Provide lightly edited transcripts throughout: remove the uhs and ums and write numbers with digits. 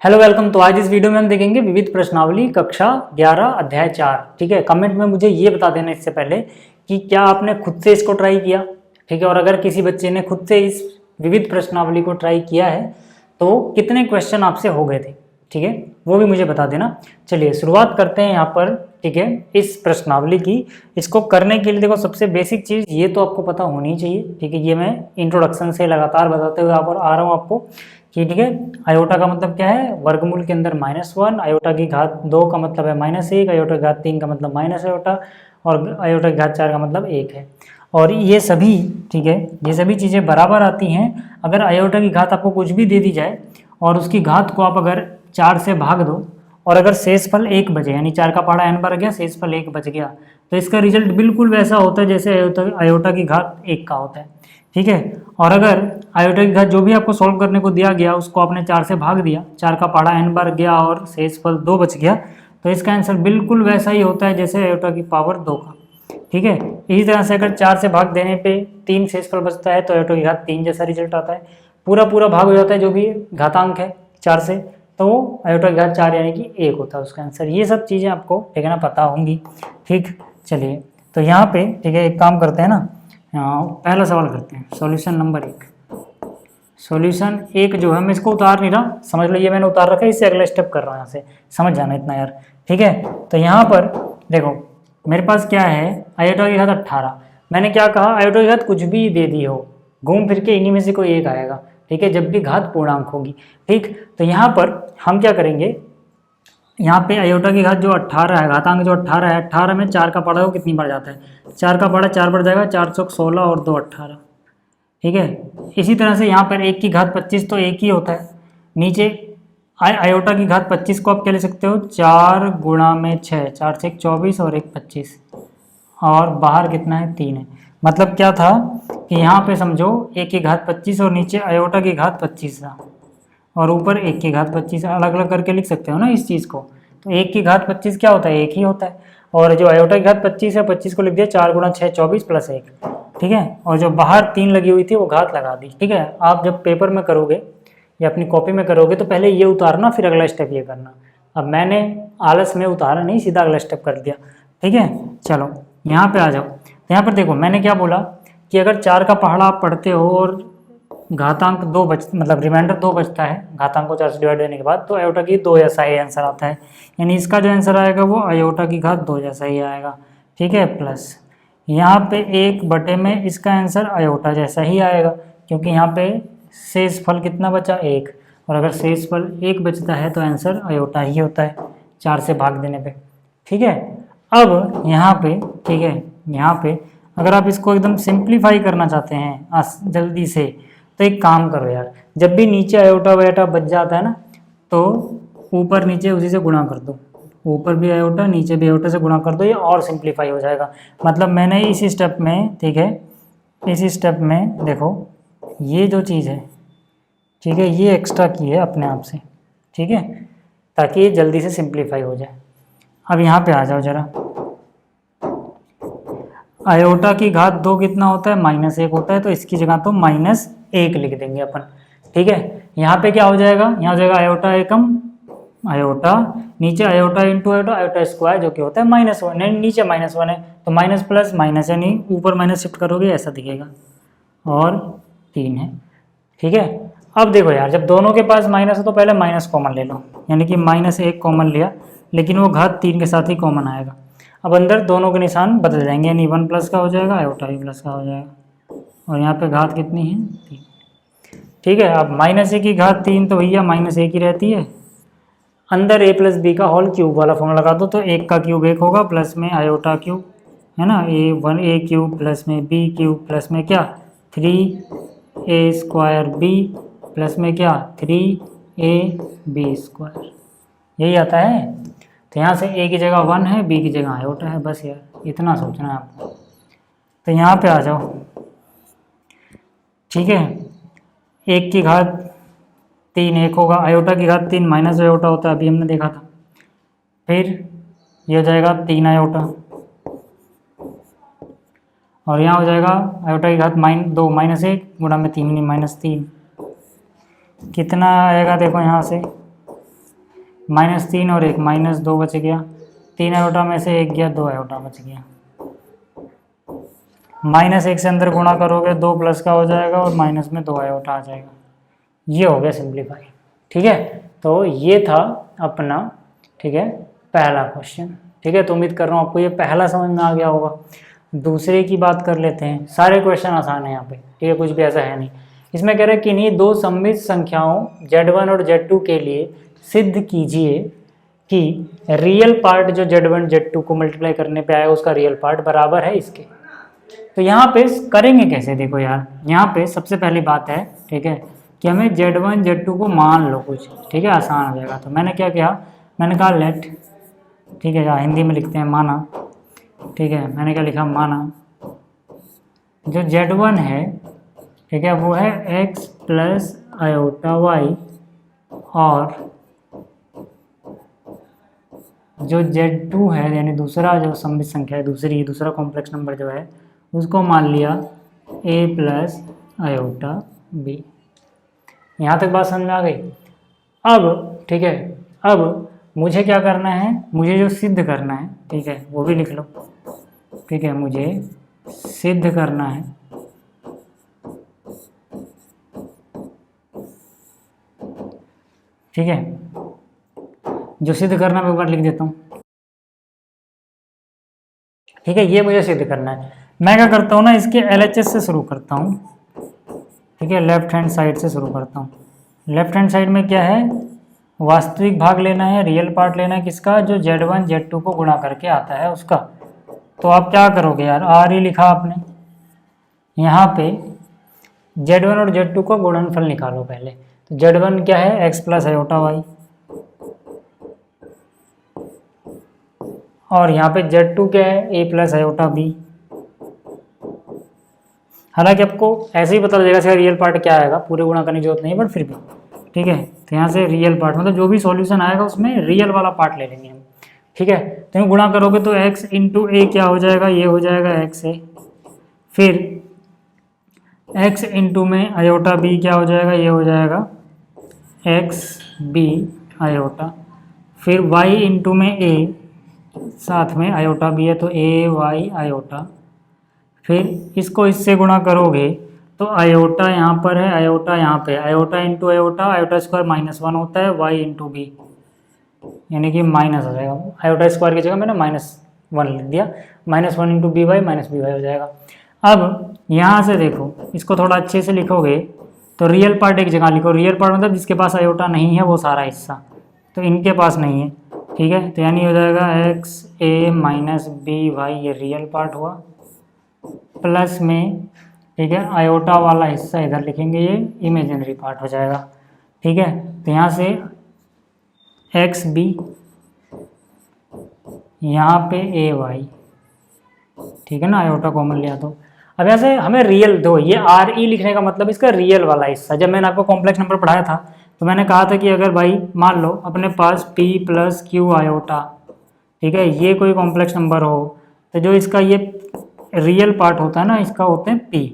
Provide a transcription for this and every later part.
Hello welcome. तो आज इस वीडियो में हम देखेंगे विविध प्रश्नावली कक्षा 11 अध्याय 4। ठीक है, कमेंट में मुझे ये बता देना इससे पहले कि क्या आपने खुद से इसको ट्राई किया। ठीक है, और अगर किसी बच्चे ने खुद से इस विविध प्रश्नावली को ट्राई किया है तो कितने क्वेश्चन आपसे हो गए थे। ठीक है, वो भी मुझे बता देना। चलिए शुरुआत करते हैं यहाँ पर। ठीक है, इस प्रश्नावली की इसको करने के लिए देखो, सबसे बेसिक चीज़ ये तो आपको पता होनी चाहिए। ठीक है, ये मैं इंट्रोडक्शन से लगातार बताते हुए यहाँ पर आ रहा हूँ आपको कि ठीक है, आयोटा का मतलब क्या है, वर्गमूल के अंदर -1, आयोटा की घात 2 का मतलब है -1, आयोटा की घात 3 का मतलब माइनस आयोटा, और आयोटा की घात 4 का मतलब 1 है। और ये सभी, ठीक है, ये सभी चीज़ें बराबर आती हैं अगर आयोटा की घात आपको कुछ भी दे दी जाए और उसकी घात को आप अगर 4 से भाग दो और अगर शेषफल 1 बचे, यानी 4 का पहाड़ा n बार गया, शेषफल 1 बच गया, तो इसका रिजल्ट बिल्कुल वैसा होता है जैसे आयोटा की घात 1 का होता है। ठीक है, और अगर आयोटा की घात जो भी आपको सॉल्व करने को दिया गया उसको आपने 4 से भाग दिया, 4 का पहाड़ा n बार गया और शेषफल 2 बच गया, तो इसका आंसर बिल्कुल वैसा ही होता है जैसे आयोटा की पावर 2 का। ठीक है, इसी तरह से अगर 4 से भाग देने पे 3 शेषफल बचता है तो आयोटा की घात 3 जैसा रिजल्ट आता है। पूरा पूरा भाग हो जाता है जो भी घातांक है 4 से, तो वो आयोटा की घात 4 यानी कि 1 होता है उसका आंसर। ये सब चीज़ें आपको ठीक है ना पता होंगी। ठीक, चलिए तो यहाँ पे ठीक है एक काम करते हैं ना, पहला सवाल करते हैं, सॉल्यूशन नंबर 1। सॉल्यूशन 1 जो है मैं इसको उतार नहीं रहा, समझ लो ये मैंने उतार रखा है, इससे अगला स्टेप कर रहा हूँ यहाँ से, समझ जाना इतना यार। ठीक है, तो यहाँ पर देखो मेरे पास क्या है, आयोटा की घात 18। मैंने क्या कहा, आयोटा की घात कुछ भी दे दी हो, घूम फिर के इन्हीं में से कोई एक आएगा। ठीक है, जब भी घात पूर्णांक होगी। ठीक, तो यहाँ पर हम क्या करेंगे, यहाँ पे आयोटा की घात जो 18 है, घातांक जो 18 है, 18 में 4 का पढ़ा हो कितनी बार जाता है, 4 का पढ़ा 4 बार जाएगा, 4 चौक 16 और 2 18। ठीक है, इसी तरह से यहाँ पर 1 की घात 25 तो 1 ही होता है। नीचे आयोटा की घात 25 को आप क्या ले सकते हो, 4 गुणा में 6, 4 से 1 24 और 1 25, और बाहर कितना है 3 है। मतलब क्या था कि यहाँ पे समझो 1 की घात 25 और नीचे आयोटा की घात 25 था और ऊपर 1 की घात 25, अलग अलग करके लिख सकते हो ना इस चीज़ को। तो 1 की घात 25 क्या होता है, 1 ही होता है, और जो आयोटा की घात 25 है, 25 को लिख दिया 4 गुणा 6 24 प्लस 1। ठीक है, और जो बाहर 3 लगी हुई थी वो घात लगा दी। ठीक है, आप जब पेपर में करोगे या अपनी कॉपी में करोगे तो पहले ये उतारना, फिर अगला स्टेप ये करना। अब मैंने आलस में उतारा नहीं, सीधा अगला स्टेप कर दिया। ठीक है, चलो यहाँ पे आ जाओ। यहाँ पर देखो मैंने क्या बोला कि अगर 4 का पहाड़ा आप पढ़ते हो और घातांक 2 मतलब रिमाइंडर 2 बचता है घातांक को 4 से डिवाइड करने के बाद, तो आयोटा की 2 जैसा ही आंसर आता है, यानी इसका जो आंसर आएगा वो आयोटा की घात 2 जैसा ही आएगा। ठीक है, प्लस यहाँ पे 1 में इसका आंसर आयोटा जैसा ही आएगा, क्योंकि यहाँ पे शेषफल कितना बचा, 1, और अगर शेषफल 1 बचता है तो आंसर आयोटा ही होता है 4 से भाग देने पे। ठीक है, अब यहाँ पे ठीक है, यहाँ पे अगर आप इसको एकदम सिंप्लीफाई करना चाहते हैं जल्दी से, तो एक काम करो यार, जब भी नीचे आयोटा वायोटा बच जाता है ना, तो ऊपर नीचे उसी से गुणा कर दो, ऊपर भी आयोटा नीचे भी आयोटा से गुणा कर दो, ये और सिंप्लीफाई हो जाएगा। मतलब मैंने इस स्टेप में, ठीक है, इस स्टेप में देखो ये जो चीज़ है, ठीक है, ये एक्स्ट्रा की है अपने आप से। ठीक है, ताकि ये जल्दी से सिंप्लीफाई हो जाए। अब यहाँ पे आ जाओ जरा, आयोटा की घात 2 कितना होता है, -1 होता है, तो इसकी जगह तो -1 लिख देंगे अपन। ठीक है, यहाँ पे क्या हो जाएगा, यहाँ हो जाएगा आयोटा एकम आयोटा, नीचे iota into iota, iota square जो कि होता है -1, नीचे -1 है तो माइनस प्लस माइनस, यानी ऊपर माइनस शिफ्ट करोगे ऐसा दिखेगा, और 3 है। ठीक है, अब देखो यार, जब दोनों के पास माइनस हो तो पहले माइनस कॉमन ले लो, यानी कि -1 कॉमन लिया, लेकिन वो घात 3 के साथ ही कॉमन आएगा। अब अंदर दोनों के निशान बदल जाएंगे, यानी 1 प्लस का हो जाएगा, आयोटा भी प्लस का हो जाएगा, और यहाँ पे घात कितनी है, 3। ठीक है, अब -1 की घात 3 तो भैया -1 ही रहती है, अंदर a प्लस बी का होल क्यूब वाला फॉर्म लगा दो, तो 1 का क्यूब 1 होगा, प्लस में आयोटा क्यूब है ना, a क्यूब प्लस में b क्यूब प्लस में क्या 3a स्क्वायर b प्लस में क्या 3ab स्क्वायर, यही आता है। तो यहाँ से a की जगह 1 है, b की जगह आयोटा है, बस यार इतना सोचना है आपको। तो यहाँ पे आ जाओ, ठीक है, 1 की घात 3 1 होगा, आयोटा की घात 3 माइनस आयोटा होता है, अभी हमने देखा था। फिर ये हो जाएगा 3 आयोटा, और यहाँ हो जाएगा आयोटा की घात -2 -1 गुणा में 3 -3, कितना आएगा देखो यहाँ से -3 और 1 -2 बच गया, 3 आयोटा में से 1 गया, 2 आयोटा बच गया। -1 से अंदर गुणा करोगे 2 प्लस का हो जाएगा और माइनस में 2 आयोटा आ जाएगा। ये हो गया सिंप्लीफाई। ठीक है, तो ये था अपना, ठीक है, पहला क्वेश्चन। ठीक है, तो उम्मीद कर रहा हूँ आपको ये पहला समझ में आ गया होगा। दूसरे की बात कर लेते हैं। सारे क्वेश्चन आसान है यहाँ पे, ठीक है, कुछ भी ऐसा है नहीं। इसमें कह रहे हैं किन्हीं दो सममित संख्याओं Z1 और Z2 के लिए सिद्ध कीजिए कि रियल पार्ट जो Z1 Z2 को मल्टीप्लाई करने पे आया उसका रियल पार्ट बराबर है इसके। तो यहाँ पे करेंगे कैसे, देखो यार, यहाँ पे सबसे पहली बात है, ठीक है, कि हमें Z1 Z2 को मान लो कुछ, ठीक है, आसान हो जाएगा। तो मैंने क्या किया, मैंने कहा लेट, ठीक है, या हिंदी में लिखते हैं माना, ठीक है, मैंने क्या लिखा, माना जो Z1 है, ठीक है, वो है x प्लस आयोटा y, और जो Z2 है यानी दूसरा जो सममित संख्या है, दूसरा कॉम्प्लेक्स नंबर जो है, उसको मान लिया a प्लस आयोटा b। यहाँ तक बात समझ में आ गई। अब ठीक है, अब मुझे क्या करना है, मुझे जो सिद्ध करना है, ठीक है, वो भी लिख लो। ठीक है, मुझे सिद्ध करना है, ठीक है, जो सिद्ध करना मैं एक बार लिख देता हूँ। ठीक है, ये मुझे सिद्ध करना है। मैं क्या करता हूँ ना, इसके LHS से शुरू करता हूँ। ठीक है, लेफ्ट हैंड साइड से शुरू करता हूँ। लेफ्ट हैंड साइड में क्या है, वास्तविक भाग लेना है, रियल पार्ट लेना है, किसका, जो Z1 Z2 को गुणा करके आता है उसका। तो आप क्या करोगे यार, आर ही लिखा आपने, यहाँ पे Z1 और Z2 का गुणनफल निकालो पहले। तो Z1 क्या है, x प्लस आयोटा वाई, और यहाँ पे Z2 क्या है, a प्लस आयोटा बी। हालांकि आपको ऐसे ही पता लगेगा इसका रियल पार्ट क्या आएगा, पूरे गुणा करने की जरूरत नहीं है, बट फिर भी ठीक है। तो यहाँ से रियल पार्ट मतलब जो भी सॉल्यूशन आएगा उसमें रियल वाला पार्ट ले लेंगे हम। ठीक है, तो गुणा करोगे तो x इंटू ए क्या हो जाएगा, ये हो जाएगा x a, फिर x इंटू में आयोटा b क्या हो जाएगा, ये हो जाएगा x b आयोटा, फिर y इंटू में a, साथ में आयोटा भी है तो a y आयोटा, फिर इसको इससे गुणा करोगे तो आयोटा यहाँ पर है, आयोटा यहाँ पे, iota into iota, iota square -1 होता है, y इंटू बी यानी कि माइनस हो जाएगा। आयोटा स्क्वायर की जगह मैंने -1 लिख दिया, -1 into B Y minus B Y हो जाएगा। अब यहाँ से देखो, इसको थोड़ा अच्छे से लिखोगे तो रियल पार्ट एक जगह लिखो। रियल पार्ट मतलब जिसके पास आयोटा नहीं है वो सारा हिस्सा, तो इनके पास नहीं है। ठीक है, तो यानी हो जाएगा x a minus B Y, ये रियल पार्ट हुआ, प्लस में, ठीक है, आयोटा वाला हिस्सा इधर लिखेंगे, ये इमेजिनरी पार्ट हो जाएगा। ठीक है, तो यहाँ से एक्स बी, यहाँ पे ए वाई, ठीक है ना, आयोटा कॉमन लिया तो। अब यहाँ से हमें रियल दो, ये आर ई लिखने का मतलब इसका रियल वाला हिस्सा। जब मैंने आपको कॉम्प्लेक्स नंबर पढ़ाया था तो मैंने कहा था कि अगर भाई मान लो अपने पास p प्लस क्यू आयोटा, ठीक है, ये कोई कॉम्प्लेक्स नंबर हो, तो जो इसका ये रियल पार्ट होता है ना, इसका होते हैं p,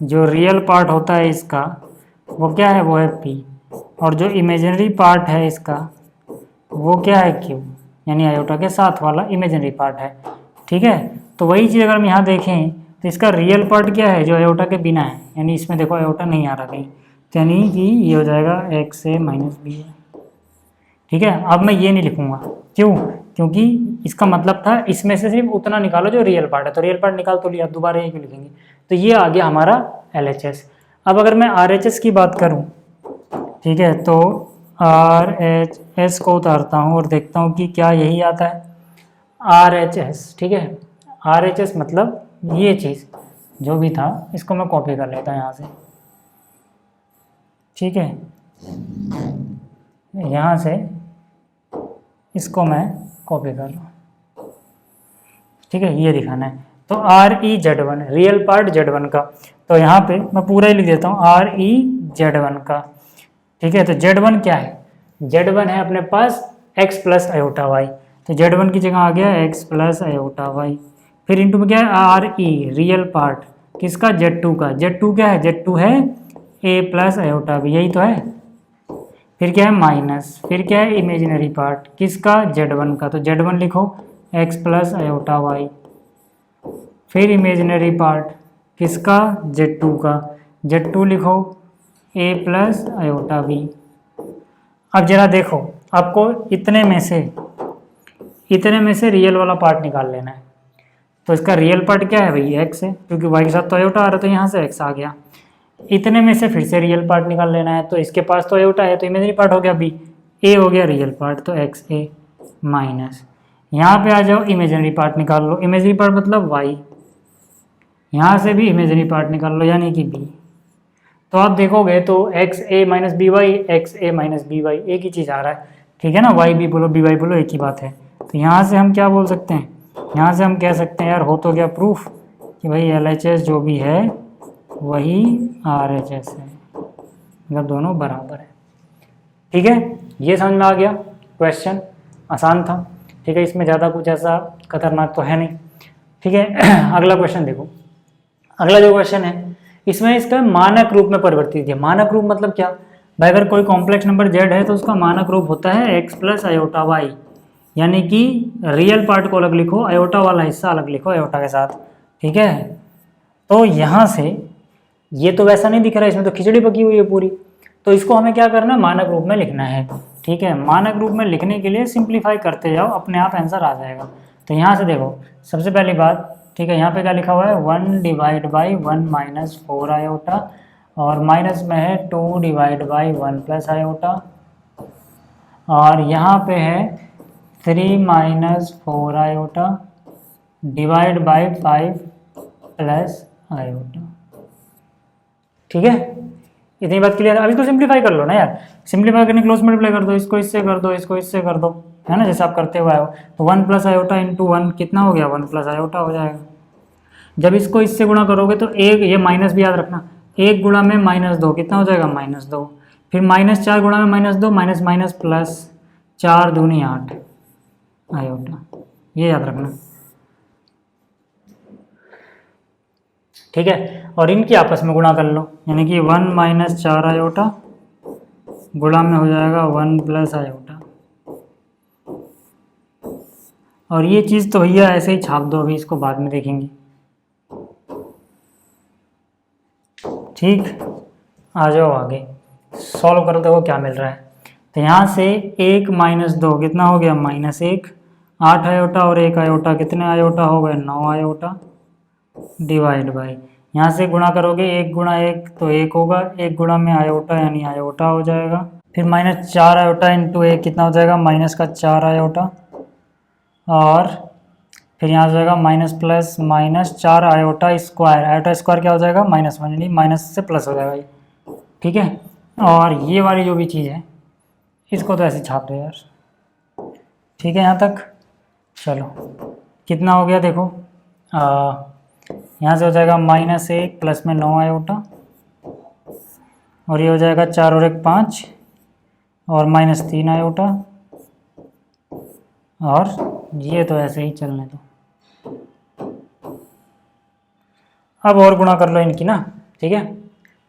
जो रियल पार्ट होता है इसका वो क्या है, वो है p, और जो इमेजिनरी पार्ट है इसका वो क्या है, q, यानी आयोटा के साथ वाला इमेजिनरी पार्ट है। ठीक है, तो वही चीज़ अगर हम यहाँ देखें तो इसका रियल पार्ट क्या है, जो आयोटा के बिना है, यानी इसमें देखो आयोटा नहीं आ रहा कहीं, तो यानी कि ये हो जाएगा x a माइनस बी है। ठीक है, अब मैं ये नहीं लिखूंगा, क्यों, क्योंकि इसका मतलब था इसमें से सिर्फ उतना निकालो जो रियल पार्ट है, तो रियल पार्ट निकाल तो लिया, दोबारा ये क्यों लिखेंगे। तो ये आ गया हमारा LHS। अब अगर मैं RHS की बात करूं, ठीक है, तो RHS को उतारता हूं और देखता हूं कि क्या यही आता है RHS। ठीक है, RHS मतलब ये चीज़ जो भी था, इसको मैं कॉपी कर लेता हूँ यहाँ से। ठीक है, यहाँ से इसको मैं कॉपी कर लूँ। ठीक है, ये दिखाना है। तो REZ1 रियल पार्ट Z1 का, तो यहाँ पे मैं पूरा ही लिख देता हूँ REZ1 का। ठीक है, तो Z1 क्या है, Z1 है अपने पास x प्लस आयोटा वाई, तो Z1 की जगह आ गया x प्लस आयोटा वाई, फिर इंटू में क्या है RE रियल पार्ट किसका, Z2 का। Z2 क्या है, Z2 है a प्लस आयोटा भी, यही तो है। फिर क्या है माइनस, फिर क्या है इमेजिनरी पार्ट किसका, z1 का, तो z1 लिखो x प्लस आयोटा वाई। फिर इमेजिनरी पार्ट किसका, z2 का, z2 लिखो a प्लस आयोटा b। अब जरा देखो, आपको इतने में से रियल वाला पार्ट निकाल लेना है। तो इसका रियल पार्ट क्या है भाई, x है, क्योंकि y के साथ तो आयोटा आ रहा है, तो यहाँ से x आ गया। इतने में से फिर से रियल पार्ट निकाल लेना है, तो इसके पास तो आयोटा है, तो इमेजिनरी पार्ट हो गया b, a हो गया रियल पार्ट, तो x a माइनस, यहाँ पे आ जाओ इमेजिनरी पार्ट निकाल लो, इमेजिनरी पार्ट मतलब y, यहाँ से भी इमेजिनरी पार्ट निकाल लो यानी कि b। तो आप देखोगे तो एक्स ए माइनस बी वाई, एक्स ए माइनस बी वाई एक ही चीज़ आ रहा है, ठीक है ना, वाई भी बोलो बी वाई बोलो एक ही बात है। तो यहाँ से हम क्या बोल सकते हैं, यहाँ से हम कह सकते हैं यार हो तो गया प्रूफ कि भाई LHS जो भी है वही RHS है, मतलब दोनों बराबर है। ठीक है, ये समझ में आ गया, क्वेश्चन आसान था। ठीक है, इसमें ज़्यादा कुछ ऐसा खतरनाक तो है नहीं। ठीक है, अगला क्वेश्चन देखो। अगला जो क्वेश्चन है इसमें इसका मानक रूप में परिवर्तित है। मानक रूप मतलब क्या भाई, अगर कोई कॉम्प्लेक्स नंबर z है तो उसका मानक रूप होता है x प्लस आयोटा वाई, यानी कि रियल पार्ट को अलग लिखो, आयोटा वाला हिस्सा अलग लिखो आयोटा के साथ। ठीक है, तो यहाँ से ये तो वैसा नहीं दिख रहा है, इसमें तो खिचड़ी पकी हुई है पूरी, तो इसको हमें क्या करना है, मानक रूप में लिखना है। ठीक है, मानक रूप में लिखने के लिए सिंप्लीफाई करते जाओ, अपने आप आंसर आ जाएगा। तो यहाँ से देखो, सबसे पहली बात, ठीक है, यहाँ पे क्या लिखा हुआ है 1 डिवाइड बाई 1 माइनस 4 आयोटा, और माइनस में है 2 डिवाइड बाई 1 प्लस आयोटा, और यहाँ पे है 3 minus 4 iota divide by 5 plus iota. ठीक है, इतनी बात क्लियर है। अभी तो सिंप्लीफाई कर लो ना यार, सिंप्लीफाई करने क्लोज मल्टीप्लाई कर दो, इसको इससे कर दो, इसको इससे कर दो, है ना, जैसे आप करते हुए आए हो। तो 1 प्लस आयोटा इंटू 1 कितना हो गया, 1 प्लस आयोटा हो जाएगा। जब इसको इससे गुणा करोगे तो एक, ये माइनस भी याद रखना, 1 गुणा में -2 कितना हो जाएगा, -2, फिर -4 गुणा में -2 माइनस माइनस प्लस 4 दूनी 8 आयोटा, ये याद रखना। ठीक है, और इनकी आपस में गुणा कर लो, यानी कि 1 माइनस 4 आयोटा गुणा में हो जाएगा 1 प्लस आयोटा। और ये चीज़ तो भैया ऐसे ही छाप दो, अभी इसको बाद में देखेंगे। ठीक, आ जाओ आगे, सॉल्व कर दो क्या मिल रहा है। तो यहाँ से 1 माइनस 2 कितना हो गया, -1, 8 आयोटा और 1 आयोटा कितने आयोटा हो गए, 9 आयोटा, डिवाइड बाई, यहाँ से गुणा करोगे 1 गुणा 1 तो 1 होगा, 1 गुणा में आयोटा यानी आयोटा हो जाएगा, फिर -4 आयोटा इंटू 1 कितना हो जाएगा, -4 आयोटा, और फिर यहाँ हो जाएगा minus plus -4 iota square, iota square क्या हो जाएगा, -1, यानी माइनस से प्लस हो जाएगा ये। ठीक है, और ये वाली जो भी चीज़ है इसको तो ऐसे छाप दो यार। ठीक है, यहाँ तक चलो, कितना हो गया देखो, यहाँ से हो जाएगा -1 प्लस में 9 आयोटा, और ये हो जाएगा 4 और 1 5, और -3 आयोटा, और ये तो ऐसे ही चलने दो। अब और गुणा कर लो इनकी ना, ठीक है,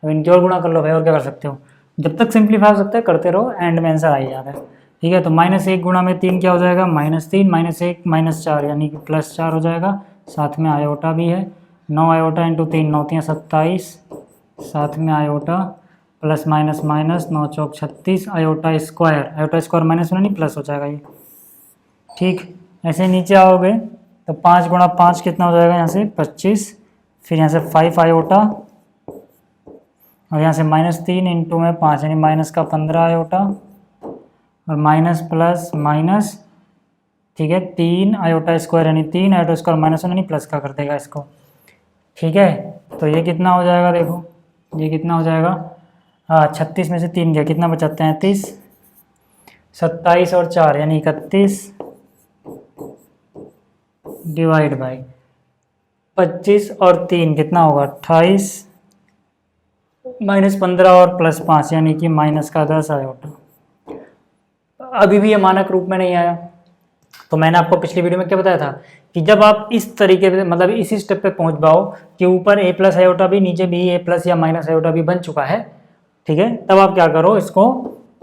अब इनकी और गुणा कर लो भाई, और क्या कर सकते हो, जब तक सिंप्लीफाई हो सकता है करते रहो, एंड में आंसर आ ही जाता है। ठीक है, तो -1 गुणा में 3 क्या हो जाएगा, -3 -1 -4 यानी कि +4 हो जाएगा, साथ में आयोटा भी है, 9 आयोटा इंटू 3 9 3 27, साथ में आयोटा प्लस माइनस माइनस 9 चौक 36 आयोटा स्क्वायर माइनस में नहीं प्लस हो जाएगा ये। ठीक, ऐसे नीचे आओगे तो 5 गुणा 5 कितना हो जाएगा, यहाँ से 25, फिर यहाँ से 5 आयोटा, और यहाँ से -3 इंटू में 5 यानी माइनस का 15 आयोटा, और माइनस प्लस माइनस, ठीक है, 3 आयोटा स्क्वायर यानी 3 आयोटा स्क्वायर माइनस यानी प्लस का कर देगा इसको। ठीक है, तो ये कितना हो जाएगा, देखो ये कितना हो जाएगा, 36 में से 3 गया, कितना बचा, 33, 27 और 4 यानी 31, डिवाइड बाई 25 और 3 कितना होगा, 28, -15 और +5 यानी कि माइनस का 10 आयोटा। अभी भी ये मानक रूप में नहीं आया, तो मैंने आपको पिछली वीडियो में क्या बताया था कि जब आप इस तरीके से, मतलब इसी स्टेप पे पहुंच पाओ कि ऊपर a प्लस आयोटा भी, नीचे भी a प्लस या माइनस आयोटा भी बन चुका है, ठीक है, तब आप क्या करो, इसको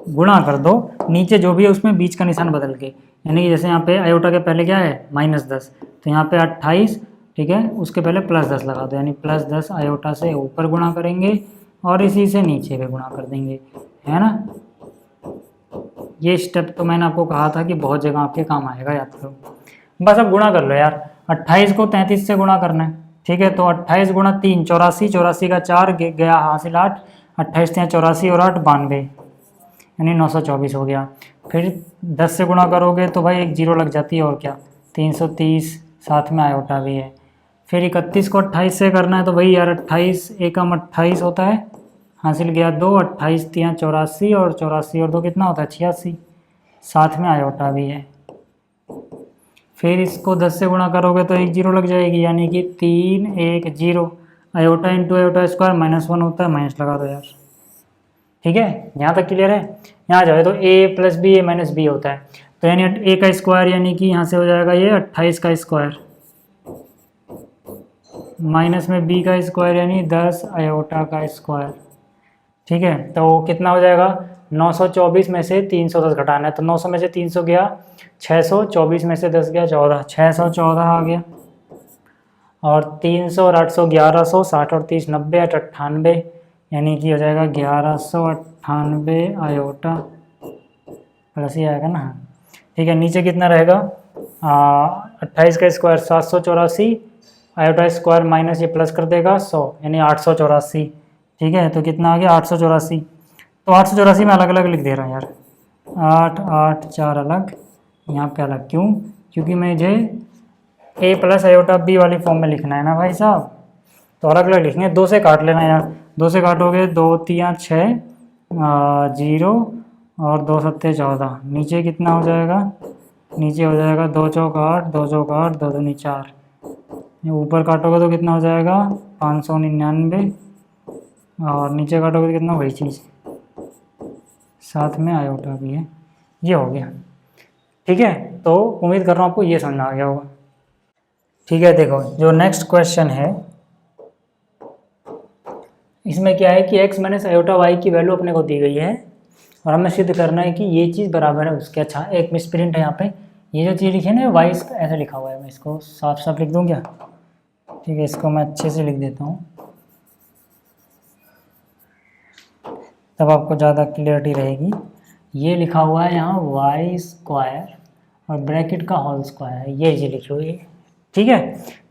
गुणा कर दो नीचे जो भी है उसमें बीच का निशान बदल के, यानी कि जैसे यहाँ पे आयोटा के पहले क्या है -10, तो यहाँ पे 28, ठीक है, उसके पहले +10 लगा दो, यानी +10 आयोटा से ऊपर गुणा करेंगे और इसी से नीचे पे गुणा कर देंगे, है ना। ये स्टेप तो मैंने आपको कहा था कि बहुत जगह आपके काम आएगा, याद करो। बस अब गुणा कर लो यार, 28 को 33 से गुणा करना है, ठीक है। तो 28 गुणा 3 84, 84 का 4 गया हासिल 8, 28 3 84 और 8 92, यानी 924 हो गया। फिर 10 से गुणा करोगे तो भाई एक जीरो लग जाती है, और क्या 330, साथ में आयोटा भी है। फिर 31 को 28 से करना है तो भाई यार 28 एकम 28 होता है, हासिल गया 2, 28 3 84 और 84 और 2 कितना होता है 86, साथ में आयोटा भी है। फिर इसको 10 से गुणा करोगे तो एक जीरो लग जाएगी, यानी कि 3 1 0, आयोटा इंटू आयोटा स्क्वायर -1 होता है, माइनस लगा दो यार, ठीक है। यहाँ तक क्लियर है। यहाँ जाए तो a + b a - b होता है, तो यानी a का स्क्वायर, यानी कि यहाँ से हो जाएगा ये 28 का स्क्वायर, माइनस में b का स्क्वायर यानी 10 आयोटा का स्क्वायर, ठीक है। तो कितना हो जाएगा, 924 में से 310 घटाना है, तो 900 में से 300 गया 624 में से 10 गया 14, 614 आ गया, और 300 और 800 1100, 60 और 30 90 8 98, यानी कि हो जाएगा 1198 आयोटा प्लस ही आएगा ना, ठीक है। नीचे कितना रहेगा, 28 का स्क्वायर 784, आयोटा स्क्वायर माइनस ये प्लस कर देगा 100, यानी 884, ठीक है। तो कितना आ गया 884, तो 884 में अलग अलग लिख दे रहा हूँ यार, 8 8 4 अलग, यहाँ पे अलग, क्यों, क्योंकि मुझे a + आयोटा b वाली फॉर्म में लिखना है ना भाई साहब, तो अलग अलग लिखेंगे। 2 से काट लेना यार, 2 से काटोगे 2 3 6 0 और 2 7 14, नीचे कितना हो जाएगा, नीचे हो जाएगा 2 चौक 8 2 चौक 8 2 दूनी 4, ऊपर काटोगे तो कितना हो जाएगा 599, और नीचे काटोगे तो कितना, वही चीज़, साथ में आयोटा भी है। ये हो गया, ठीक है। तो उम्मीद कर रहा हूँ आपको ये समझ आ गया होगा, ठीक है। देखो जो नेक्स्ट क्वेश्चन है, इसमें क्या है कि x - आयोटा y की वैल्यू अपने को दी गई है, और हमें सिद्ध करना है कि ये चीज़ बराबर है उसके। अच्छा, एक मिसप्रिंट है यहाँ पे, ये जो चीज़ लिखी है ना y ऐसे लिखा हुआ है, मैं इसको साफ साफ लिख दूँ क्या, ठीक है, इसको मैं अच्छे से लिख देता हूँ, तब आपको ज़्यादा क्लियरिटी रहेगी। ये लिखा हुआ है यहाँ y² और ब्रैकेट का होल स्क्वायर है, ये जी लिखी हुई है, ठीक है।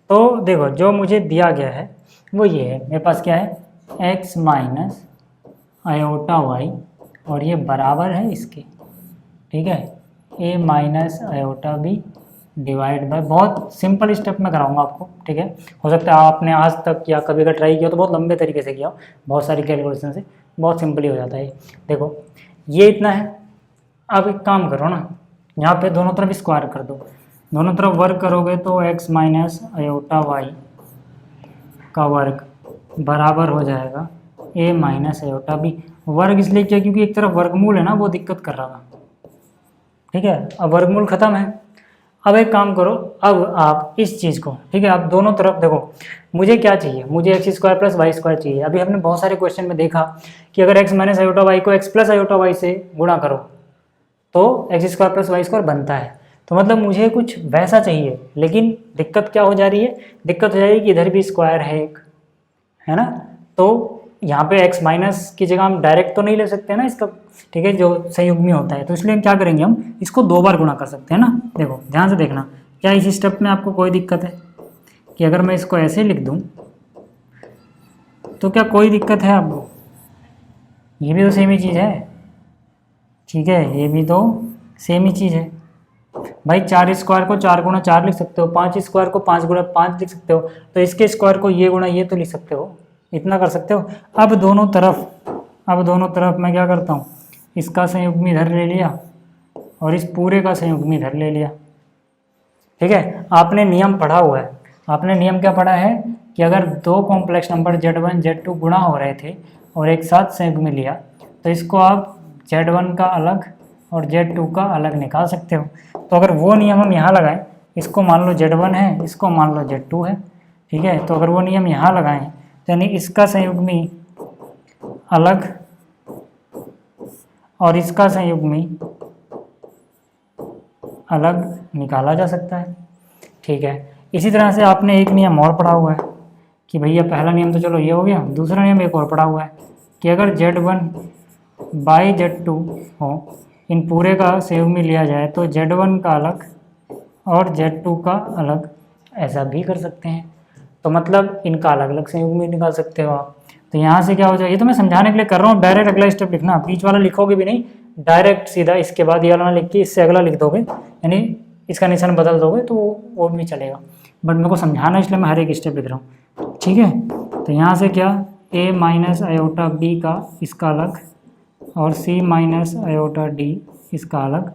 तो देखो जो मुझे दिया गया है वो ये है, मेरे पास क्या है x - आयोटा y, और ये बराबर है इसके, ठीक है, a - iota b divide by, बहुत सिंपल स्टेप में कराऊंगा आपको, ठीक है। हो सकता है आपने आज तक या कभी अगर ट्राई किया तो बहुत लंबे तरीके से किया, बहुत सारी कैलकुलेशन से, बहुत सिंपली हो जाता है। देखो ये इतना है, अब एक काम करो ना, यहाँ पे दोनों तरफ स्क्वायर कर दो, दोनों तरफ वर्ग करोगे तो x - आयोटा y का वर्ग बराबर हो जाएगा a - आयोटा b। वर्ग इसलिए किया क्योंकि एक तरफ वर्गमूल है ना, वो दिक्कत कर रहा था, ठीक है। अब वर्गमूल खत्म है। अब एक काम करो, अब आप इस चीज़ को, ठीक है, आप दोनों तरफ देखो, मुझे क्या चाहिए, मुझे x² + y² चाहिए। अभी हमने बहुत सारे क्वेश्चन में देखा कि अगर x - आयोटा y को x + आयोटा y से गुणा करो तो x² + y² बनता है, तो मतलब मुझे कुछ वैसा चाहिए। लेकिन दिक्कत क्या हो जा रही है, दिक्कत हो जा रही है कि इधर भी स्क्वायर है एक, है ना, तो यहाँ पे x माइनस की जगह हम डायरेक्ट तो नहीं ले सकते ना इसका, ठीक है, जो संयुग्मी होता है, तो इसलिए हम क्या करेंगे, हम इसको 2 बार गुणा कर सकते हैं ना। देखो ध्यान से देखना, क्या इस स्टेप में आपको कोई दिक्कत है कि अगर मैं इसको ऐसे लिख दूं तो क्या कोई दिक्कत है आपको, ये भी तो सेम ही चीज़ है, ठीक है, ये भी तो सेम ही चीज़ है भाई। 4 स्क्वायर को 4 गुणा 4 लिख सकते हो, 5 स्क्वायर को 5 गुणा 5 लिख सकते हो, तो इसके स्क्वायर को ये गुणा ये तो लिख सकते हो, इतना कर सकते हो। अब दोनों तरफ मैं क्या करता हूँ, इसका संयुग्मी इधर ले लिया और इस पूरे का संयुग्मी इधर ले लिया, ठीक है। आपने नियम पढ़ा हुआ है, आपने नियम क्या पढ़ा है कि अगर 2 कॉम्प्लेक्स नंबर Z1 Z2 गुणा हो रहे थे और एक साथ संयुग्मी लिया तो इसको आप Z1 का अलग और Z2 का अलग निकाल सकते हो। तो अगर वो नियम हम यहाँ लगाएं, इसको मान लो Z1 है, इसको मान लो Z2 है, ठीक है, तो अगर वो नियम यहाँ लगाएं यानी इसका संयुग्मी अलग और इसका संयुग्मी अलग निकाला जा सकता है। ठीक है, इसी तरह से आपने एक नियम और पढ़ा हुआ है कि भैया पहला नियम तो चलो ये हो गया, दूसरा नियम एक और पढ़ा हुआ है कि अगर Z1 बाई Z2 हो, इन पूरे का संयुग्मी लिया जाए तो Z1 का अलग और Z2 का अलग ऐसा भी कर सकते हैं। तो मतलब इनका अलग अलग संयुग्मी निकाल सकते हो आप। तो यहाँ से क्या हो जाएगा, ये तो मैं समझाने के लिए कर रहा हूँ, डायरेक्ट अगला स्टेप लिखना, बीच वाला लिखोगे भी नहीं, डायरेक्ट सीधा इसके बाद ये वाला लिख के इससे अगला लिख दोगे, यानी इसका निशान बदल दोगे तो वो भी चलेगा, बट मेरे को समझाना इसलिए मैं हर एक स्टेप लिख रहा हूँ। ठीक है, तो यहाँ से क्या a माइनस आयोटा बी का इसका अलग और c माइनस आयोटा डी इसका अलग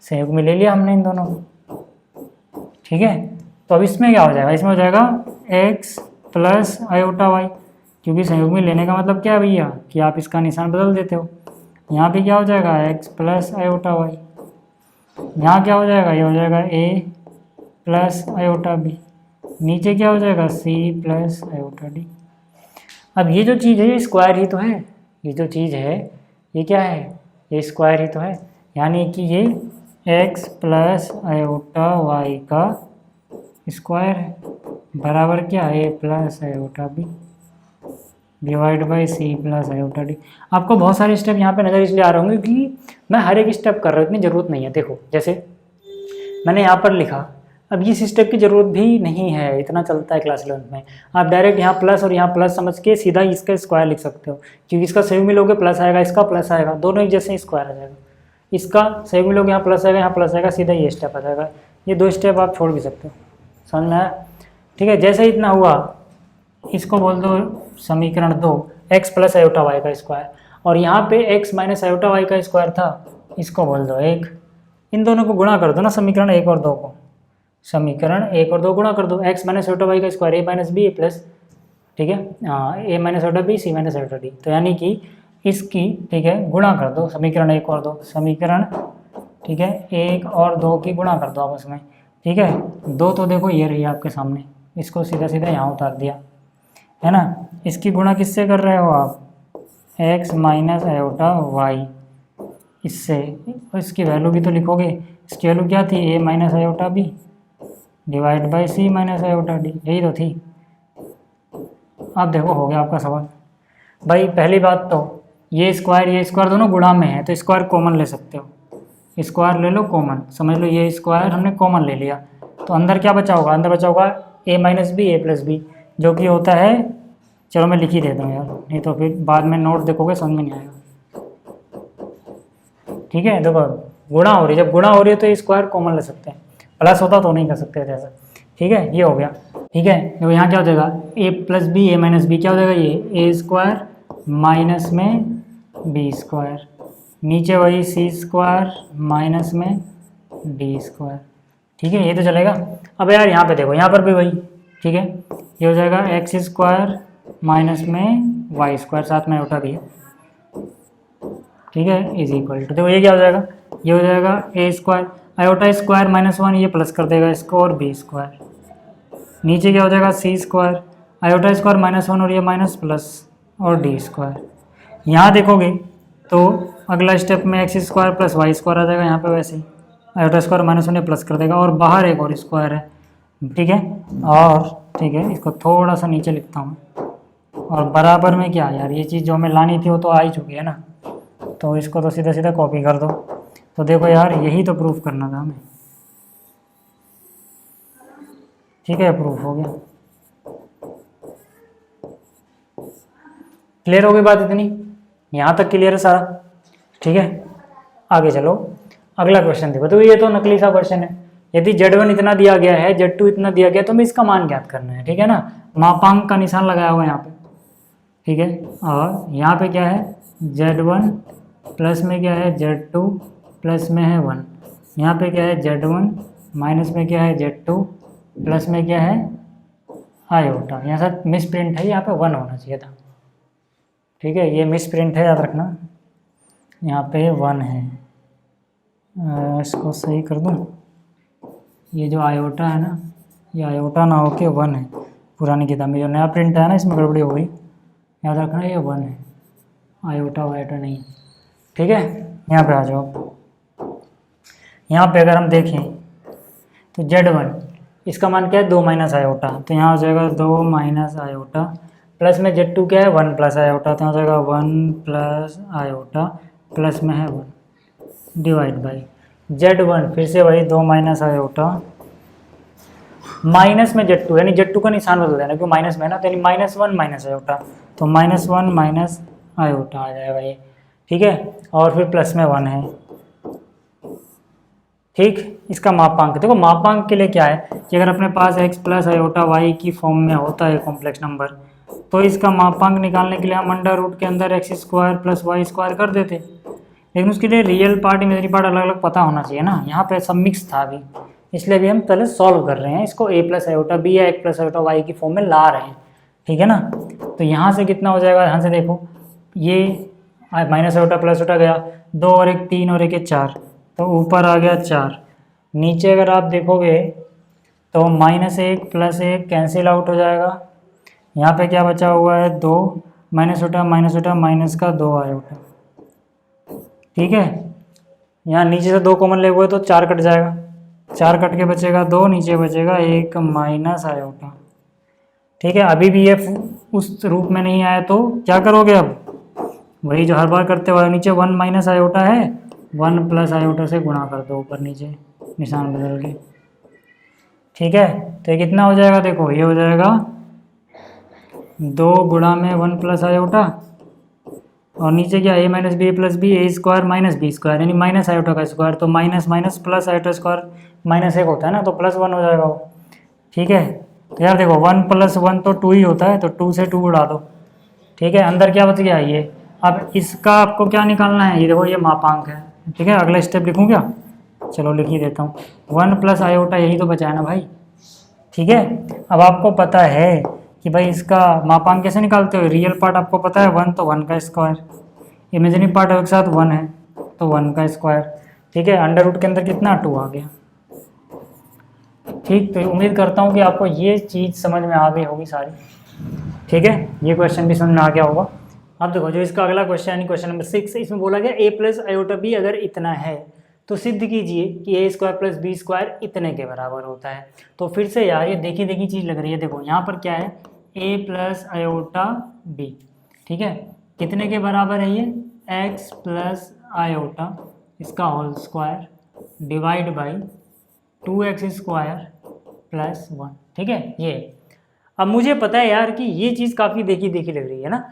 संयुग्मी ले लिया हमने इन दोनों को। ठीक है, तो अब इसमें क्या हो जाएगा, इसमें हो जाएगा x प्लस आयोटा वाई, क्योंकि संयुग्मी लेने का मतलब क्या है भैया कि आप इसका निशान बदल देते हो। यहाँ पे क्या हो जाएगा x प्लस आयोटा वाई, यहाँ क्या हो जाएगा, ये हो जाएगा a प्लस आयोटा बी, नीचे क्या हो जाएगा c प्लस आयोटा डी। अब ये जो चीज़ है ये स्क्वायर ही तो है, ये जो चीज़ है ये क्या है, ये स्क्वायर ही तो है, यानी कि ये x प्लस आयोटा वाई का स्क्वायर है बराबर क्या a plus iota B divide by C plus iota D. आपको बहुत सारे स्टेप यहाँ पे नज़र इसलिए आ रहे होंगे कि मैं हर एक स्टेप कर रहा हूँ, इतनी ज़रूरत नहीं है। देखो जैसे मैंने यहाँ पर लिखा, अब इस स्टेप की ज़रूरत भी नहीं है, इतना चलता है क्लास 11 में। आप डायरेक्ट यहाँ प्लस और यहाँ प्लस समझ के सीधा इसका स्क्वायर लिख सकते हो, क्योंकि इसका संयुग्मी लोगे प्लस आएगा, इसका प्लस आएगा, दोनों एक जैसे स्क्वायर आ जाएगा। इसका संयुग्मी लोगे यहाँ प्लस आएगा, यहाँ प्लस आएगा, सीधा ये स्टेप आ जाएगा। ये दो स्टेप आप छोड़ भी सकते हो, समझ में आया। ठीक है, जैसे इतना हुआ, इसको बोल दो समीकरण 2 x प्लस आयोटा वाई का स्क्वायर, और यहाँ पे x माइनस आयोटा वाई का स्क्वायर था, इसको बोल दो 1। इन दोनों को गुणा कर दो ना, समीकरण 1 और 2 को, समीकरण 1 और 2 गुणा कर दो, x माइनस आयोटा वाई का square a minus b a plus, ठीक है, a minus iota b c minus iota d. तो यानी कि इसकी, ठीक है, गुणा कर दो समीकरण 1 और 2, समीकरण, ठीक है, 1 और 2 की गुणा कर दो आपस में। ठीक है, 2 तो देखो ये रही आपके सामने, इसको सीधा सीधा यहाँ उतार दिया है ना। इसकी गुणा किससे कर रहे हो आप, x माइनस आयोटा वाई, इससे, इसकी वैल्यू भी तो लिखोगे, इसकी वैल्यू क्या थी, a minus iota B divide by c minus iota d, यही तो थी। अब देखो हो गया आपका सवाल। भाई पहली बात तो ये स्क्वायर दोनों गुणा में है, तो स्क्वायर कॉमन ले सकते हो, स्क्वायर ले लो कॉमन, समझ लो ये स्क्वायर हमने कॉमन ले लिया, तो अंदर क्या बचा होगा, अंदर बचा होगा a minus b a plus b, जो कि होता है, चलो मैं लिख ही देता हूँ यार, नहीं तो फिर बाद में नोट देखोगे समझ में नहीं आएगा। ठीक है, देखो गुणा हो रही है, जब गुणा हो रही है तो स्क्वायर कॉमन ले सकते हैं, प्लस होता तो नहीं कर सकते जैसा। ठीक है, ये हो गया। ठीक है, देखो यहाँ क्या हो जाएगा, a plus B A minus b क्या हो जाएगा, ये a स्क्वायर माइनस में b स्क्वायर, नीचे वही c स्क्वायर माइनस में d स्क्वायर। ठीक है, ये तो चलेगा। अब यार यहाँ पे देखो, यहाँ पर भी वही, ठीक है, ये हो जाएगा एक्स स्क्वायर माइनस में वाई स्क्वायर, साथ में आयोटा भी है। ठीक है, इज इक्वल टू, देखो ये क्या हो जाएगा, ये हो जाएगा ए स्क्वायर आयोटा स्क्वायर माइनस 1, ये प्लस कर देगा इसको, और बी स्क्वायर, नीचे क्या हो जाएगा C square iota square minus 1 और ये माइनस प्लस और डी स्क्वायर। यहाँ देखोगे तो अगला स्टेप में X square plus Y square आ जाएगा, यहाँ पे वैसे ही आयोटा स्क्वायर माइनस 1 प्लस कर देगा, और बाहर एक और स्क्वायर है। ठीक है, और ठीक है, इसको थोड़ा सा नीचे लिखता हूँ, और बराबर में क्या यार, ये चीज़ जो हमें लानी थी वो तो आ ही चुकी है ना, तो इसको तो सीधा सीधा कॉपी कर दो। तो देखो यार यही तो प्रूफ करना था हमें। ठीक है, प्रूफ हो गया। क्लियर हो गई बात इतनी, यहाँ तक क्लियर है सारा। ठीक है, आगे चलो, अगला क्वेश्चन देखो। तो ये तो नकली सा क्वेश्चन है, यदि Z1 इतना दिया गया है, Z2 इतना दिया गया, तो हमें इसका मान ज्ञात करना है। ठीक है ना, मापांक का निशान लगाया हुआ है यहाँ पे। ठीक है, और यहाँ पे क्या है, Z1 प्लस में क्या है, Z2 प्लस में है 1, यहाँ पे क्या है Z1 माइनस में क्या है Z2 प्लस में क्या है आयोटा, यहाँ से मिस प्रिंट है, यहाँ पे 1 होना चाहिए था। ठीक है, ये मिस प्रिंट है, याद रखना, यहाँ पे 1 है। इसको सही कर दूँ, ये जो आयोटा है ना, ये आयोटा ना होके 1 है, पुरानी किताब में जो नया प्रिंट है ना, इसमें गड़बड़ी हो गई, याद रखना ये 1 है, आयोटा वायोटा नहीं। ठीक है, यहाँ पे आ जाओ। यहाँ पे अगर हम देखें तो Z1 इसका मान क्या है 2 माइनस आयोटा, तो यहाँ हो जाएगा 2 माइनस आयोटा, प्लस में Z2 क्या है 1 प्लस आयोटा, तो यहाँ हो जाएगा 1 प्लस आयोटा, प्लस में है 1 डिवाइड बाई Z1 फिर से वही 2 माइनस आयोटा, माइनस में Z2 यानी Z2 का निशान बदल देना क्योंकि माइनस में है ना, तो यानी -1 माइनस आयोटा, तो -1 माइनस आयोटा आ जाएगा ये, ठीक है, और फिर प्लस में 1 है, ठीक। इसका मापांक देखो, मापांक के लिए क्या है कि अगर अपने पास x प्लस आयोटा वाई की फॉर्म में होता है कॉम्प्लेक्स नंबर, तो इसका मापांक निकालने के लिए हम अंडर रूट के अंदर x square plus Y square कर देते, लेकिन उसके लिए रियल पार्ट इमेजरी पार्ट अलग अलग पता होना चाहिए ना, यहाँ पे सब मिक्स था अभी, इसलिए भी हम पहले सॉल्व कर रहे हैं इसको a प्लस आयोटा बी या x प्लस आयोटा वाई की फॉर्म में ला रहे हैं, ठीक है ना। तो यहाँ से कितना हो जाएगा, यहाँ से देखो ये माइनस आयोटा प्लस आयोटा गया, 2 और 1 3 और 1 4, तो ऊपर आ गया 4, नीचे अगर आप देखोगे तो -1 प्लस 1 कैंसिल आउट हो जाएगा, यहाँ पे क्या बचा हुआ है 2 माइनस आयोटा माइनस का 2 आयोटा, ठीक है। यहाँ नीचे से 2 कॉमन ले हुए तो 4 कट जाएगा, 4 कट के बचेगा 2, नीचे बचेगा 1 माइनस आयोटा, ठीक है। अभी भी ये उस रूप में नहीं आया तो क्या करोगे, अब वही जो हर बार करते हुए, नीचे 1 माइनस आयोटा है, 1 प्लस आयोटा से गुणा कर दो ऊपर नीचे निशान बदल के, ठीक है। तो ये कितना हो जाएगा, देखो ये हो जाएगा 2 गुणा में 1 प्लस आयोटा, और नीचे क्या a minus b plus B a square minus B square, यानी माइनस आयोटा का स्क्वायर, तो minus minus plus iota square -1 होता है ना, तो +1 हो जाएगा वो, ठीक है। तो यार देखो 1 + 1 तो 2 ही होता है, तो 2 से 2 उड़ा दो, ठीक है। अंदर क्या बच गया ये, अब इसका आपको क्या निकालना है, ये देखो ये मापांक है, ठीक है। अगला स्टेप लिखूँ क्या, चलो लिख ही देता हूँ, 1 प्लस आयोटा यही तो बचा है ना भाई, ठीक है। अब आपको पता है कि भाई इसका मापांक कैसे निकालते हो, रियल पार्ट आपको पता है 1 तो 1 का स्क्वायर, इमेजिनरी पार्ट एक साथ 1 है तो 1 का स्क्वायर, ठीक है। अंडर रूट के अंदर कितना 2 आ गया, ठीक। तो उम्मीद करता हूँ कि आपको ये चीज़ समझ में आ गई होगी सारी, ठीक है। ये क्वेश्चन भी समझ में आ गया होगा। अब देखो जो इसका अगला क्वेश्चन यानी क्वेश्चन नंबर 6, इसमें बोला गया a प्लस आयोटा बी अगर इतना है तो सिद्ध कीजिए कि a square plus B square इतने के बराबर होता है। तो फिर से यार ये देखी देखी चीज़ लग रही है, देखो यहाँ पर क्या है a प्लस आयोटा बी, ठीक है, कितने के बराबर है ये x प्लस आयोटा इसका whole square divide by 2x square plus 1, ठीक है। ये अब मुझे पता है यार कि ये चीज़ काफ़ी देखी देखी लग रही है ना,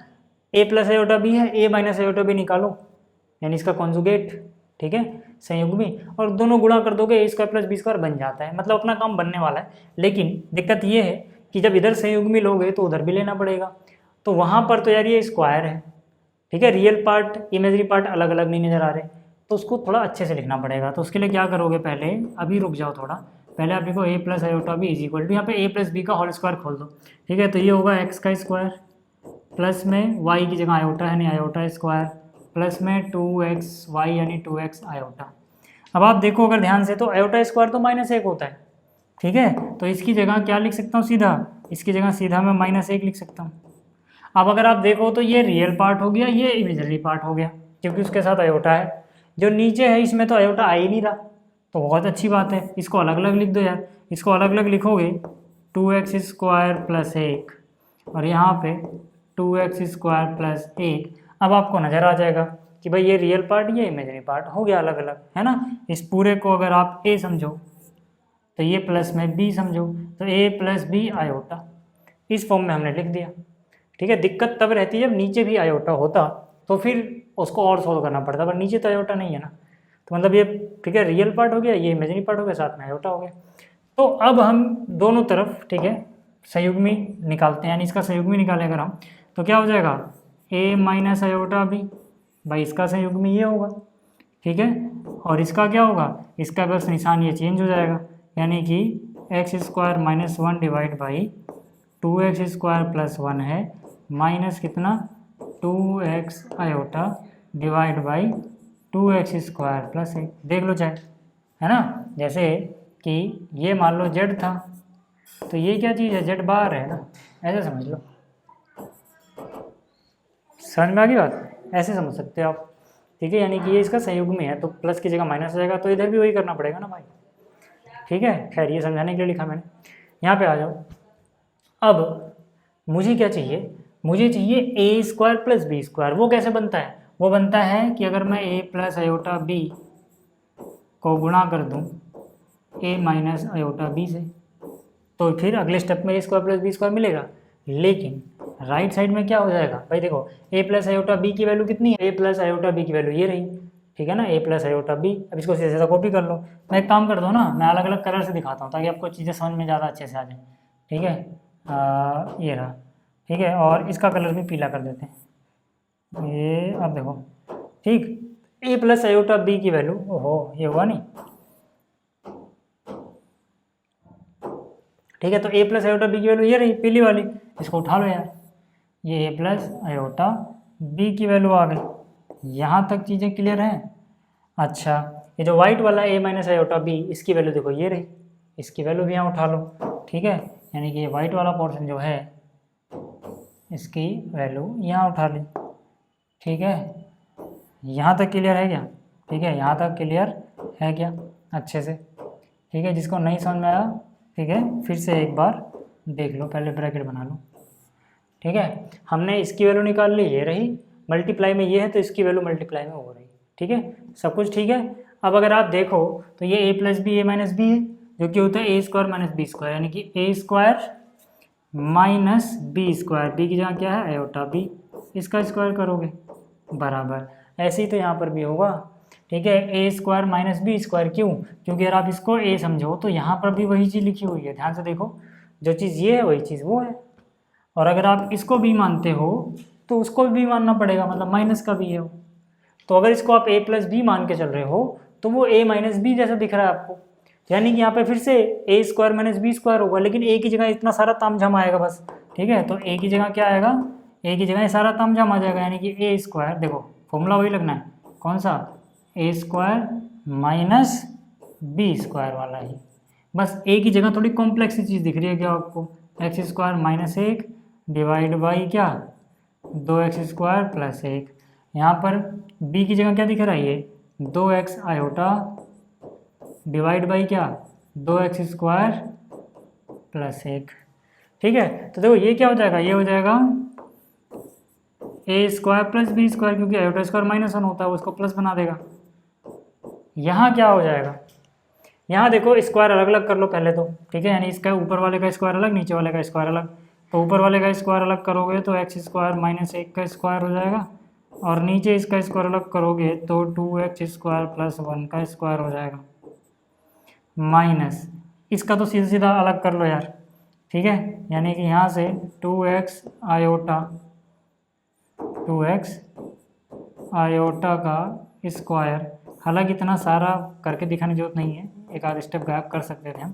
a प्लस आयोटा बी है, a माइनस आयोटा बी निकालो यानी इसका कॉन्जुगेट, ठीक है, संयुग्मी, और दोनों गुणा कर दोगे a square plus B square बन जाता है, मतलब अपना काम बनने वाला है। लेकिन दिक्कत ये है कि जब इधर संयुग्मी लोगे तो उधर भी लेना पड़ेगा, तो वहाँ पर तो यार ये स्क्वायर है, ठीक है, रियल पार्ट इमेजरी पार्ट अलग अलग नहीं नज़र आ रहे, तो उसको थोड़ा अच्छे से लिखना पड़ेगा। तो उसके लिए क्या करोगे, पहले अभी रुक जाओ थोड़ा, पहले आप देखो a plus iota b is equal to यहाँ पे a प्लस बी का होल स्क्वायर खोल दो, ठीक है। तो ये होगा x का स्क्वायर प्लस में y की जगह आयोटा है, नहीं आयोटा स्क्वायर प्लस में 2xy यानी 2x आयोटा। अब आप देखो अगर ध्यान से तो आयोटा स्क्वायर तो -1 होता है, ठीक है, तो इसकी जगह क्या लिख सकता हूँ सीधा, इसकी जगह सीधा मैं -1 लिख सकता हूँ। अब अगर आप देखो तो ये रियल पार्ट हो गया, ये इमेजरी पार्ट हो गया, क्योंकि उसके साथ आयोटा है। जो नीचे है इसमें तो आयोटा आ ही नहीं रहा, तो बहुत अच्छी बात है, इसको अलग अलग लिख दो यार। इसको अलग अलग लिखोगे 2x स्क्वायर प्लस 1 और यहाँ पे 2x स्क्वायर प्लस 1, अब आपको नज़र आ जाएगा कि भाई ये रियल पार्ट ये इमेजरी पार्ट हो गया अलग अलग, है ना। इस पूरे को अगर आप a समझो तो ये प्लस में b समझो तो a प्लस बी आयोटा, इस फॉर्म में हमने लिख दिया, ठीक है। दिक्कत तब रहती है जब नीचे भी आयोटा होता तो फिर उसको और सॉल्व करना पड़ता, पर नीचे तो आयोटा नहीं है ना, तो मतलब ये ठीक है रियल पार्ट हो गया, ये इमेजरी पार्ट हो गया, साथ में आयोटा हो गया। तो अब हम दोनों तरफ, ठीक है, संयुग्मी निकालते हैं, यानी इसका संयुग्मी निकालें अगर हम तो क्या हो जाएगा a माइनस आयोटा बी, भाई इसका संयुग्मी ये होगा, ठीक है, और इसका क्या होगा, इसका बस निशान ये चेंज हो जाएगा, यानी कि x square minus 1 divide by 2x square plus 1 है माइनस कितना 2x iota divide by 2x square plus 1, देख लो चाहे, है ना। जैसे कि ये मान लो z था तो ये क्या चीज़ है, z बाहर है ना, ऐसे समझ लो, समझ में आ गई बात, ऐसे समझ सकते हो आप, ठीक है, यानी कि ये इसका सहयोग में है, तो प्लस की जगह माइनस हो जाएगा, तो इधर भी वही करना पड़ेगा ना भाई। ठीक है, खैर ये समझाने के लिए लिखा मैंने। यहाँ पे आ जाओ। अब मुझे क्या चाहिए, मुझे चाहिए A square plus B square. वो कैसे बनता है, वो बनता है कि अगर मैं ए प्लस आयोटा बी को गुणा कर दूं ए माइनस आयोटा बी से, तो फिर अगले स्टेप में ए स्क्वायर प्लस बी स्क्वायर मिलेगा। लेकिन राइट साइड में क्या हो जाएगा भाई, देखो ए प्लस आयोटा बी की वैल्यू कितनी है, ए प्लस आयोटा बी की वैल्यू ये रही, ठीक है ना, ए प्लस आयोटा बी। अब इसको सीधा सीधा कॉपी कर लो। मैं एक काम करता हूँ ना, मैं अलग अलग कलर से दिखाता हूँ ताकि आपको चीज़ें समझ में ज़्यादा अच्छे से आ जाए। ठीक है, ये रहा, ठीक है, और इसका कलर भी पीला कर देते हैं ये। अब देखो, ठीक, ए प्लस आयोटा बी की वैल्यू, ओहो ये हुआ नहीं, ठीक है, तो ए प्लस आयोटा बी की वैल्यू ये रही पीली वाली, इसको उठा लो यार, ये ए प्लस आयोटा बी की वैल्यू आ गई। यहाँ तक चीज़ें क्लियर हैं। अच्छा, ये जो वाइट वाला ए माइनस आयोटा बी, इसकी वैल्यू देखो ये रही, इसकी वैल्यू भी यहाँ उठा लो। ठीक है, यानी कि ये वाइट वाला पोर्शन जो है इसकी वैल्यू यहाँ उठा ली। ठीक है, यहाँ तक क्लियर है क्या, ठीक है, यहाँ तक क्लियर है क्या अच्छे से। ठीक है, जिसको नहीं समझ में आया, ठीक है, फिर से एक बार देख लो, पहले ब्रैकेट बना लो। ठीक है, हमने इसकी वैल्यू निकाल ली, ये रही, मल्टीप्लाई में ये है तो इसकी वैल्यू मल्टीप्लाई में हो रही। ठीक है, सब कुछ ठीक है। अब अगर आप देखो तो ये A plus B A minus B है, जो कि होता है A square minus B square, यानी कि A square minus B square, B की जगह क्या है आयोटा बी, इसका स्क्वायर करोगे बराबर, ऐसे ही तो यहाँ पर भी होगा। ठीक है, A square minus B square, क्यों, क्योंकि अगर आप इसको ए समझो तो यहाँ पर भी वही चीज़ लिखी हुई है, ध्यान से देखो, जो चीज़ ये है वही चीज़ वो है, और अगर आप इसको भी मानते हो तो उसको भी मानना पड़ेगा, मतलब माइनस का भी है वो। तो अगर इसको आप ए प्लस बी मान के चल रहे हो तो वो ए माइनस बी जैसा दिख रहा है आपको, यानी कि यहाँ पे फिर से ए स्क्वायर माइनस बी स्क्वायर होगा, लेकिन ए की जगह इतना सारा तामझाम आएगा बस। ठीक है, तो ए की जगह क्या आएगा, ए की जगह सारा तामझाम आ जाएगा, यानी कि ए स्क्वायर, देखो फॉर्मूला वही लगना है, कौन सा, ए स्क्वायर माइनस बी स्क्वायर वाला ही, बस ए की जगह थोड़ी कॉम्प्लेक्स चीज़ दिख रही है क्या आपको, एक्स स्क्वायर माइनस एक डिवाइड बाई क्या, 2x स्क्वायर प्लस एक। यहाँ पर b की जगह क्या दिख रहा है, ये 2x आयोटा डिवाइड बाई क्या, 2x स्क्वायर प्लस एक। ठीक है, तो देखो ये क्या हो जाएगा, ये हो जाएगा ए स्क्वायर प्लस बी स्क्वायर, क्योंकि आयोटा स्क्वायर माइनस वन होता है, वो उसको प्लस बना देगा। यहाँ क्या हो जाएगा, यहाँ देखो स्क्वायर अलग अलग कर लो पहले तो, ठीक है, यानी इसका ऊपर वाले का स्क्वायर अलग, नीचे वाले का स्क्वायर अलग, तो ऊपर वाले का स्क्वायर अलग करोगे तो एक्स स्क्वायर माइनस एक का स्क्वायर हो जाएगा, और नीचे इसका स्क्वायर अलग करोगे तो 2x स्क्वायर प्लस वन का स्क्वायर हो जाएगा, माइनस इसका तो सीधा सीधा अलग कर लो यार। ठीक है, यानी कि यहाँ से 2x आयोटा 2x आयोटा का स्क्वायर, हालांकि इतना सारा करके दिखाने की जरूरत नहीं है, एक आध स्टेप गायब कर सकते थे हम,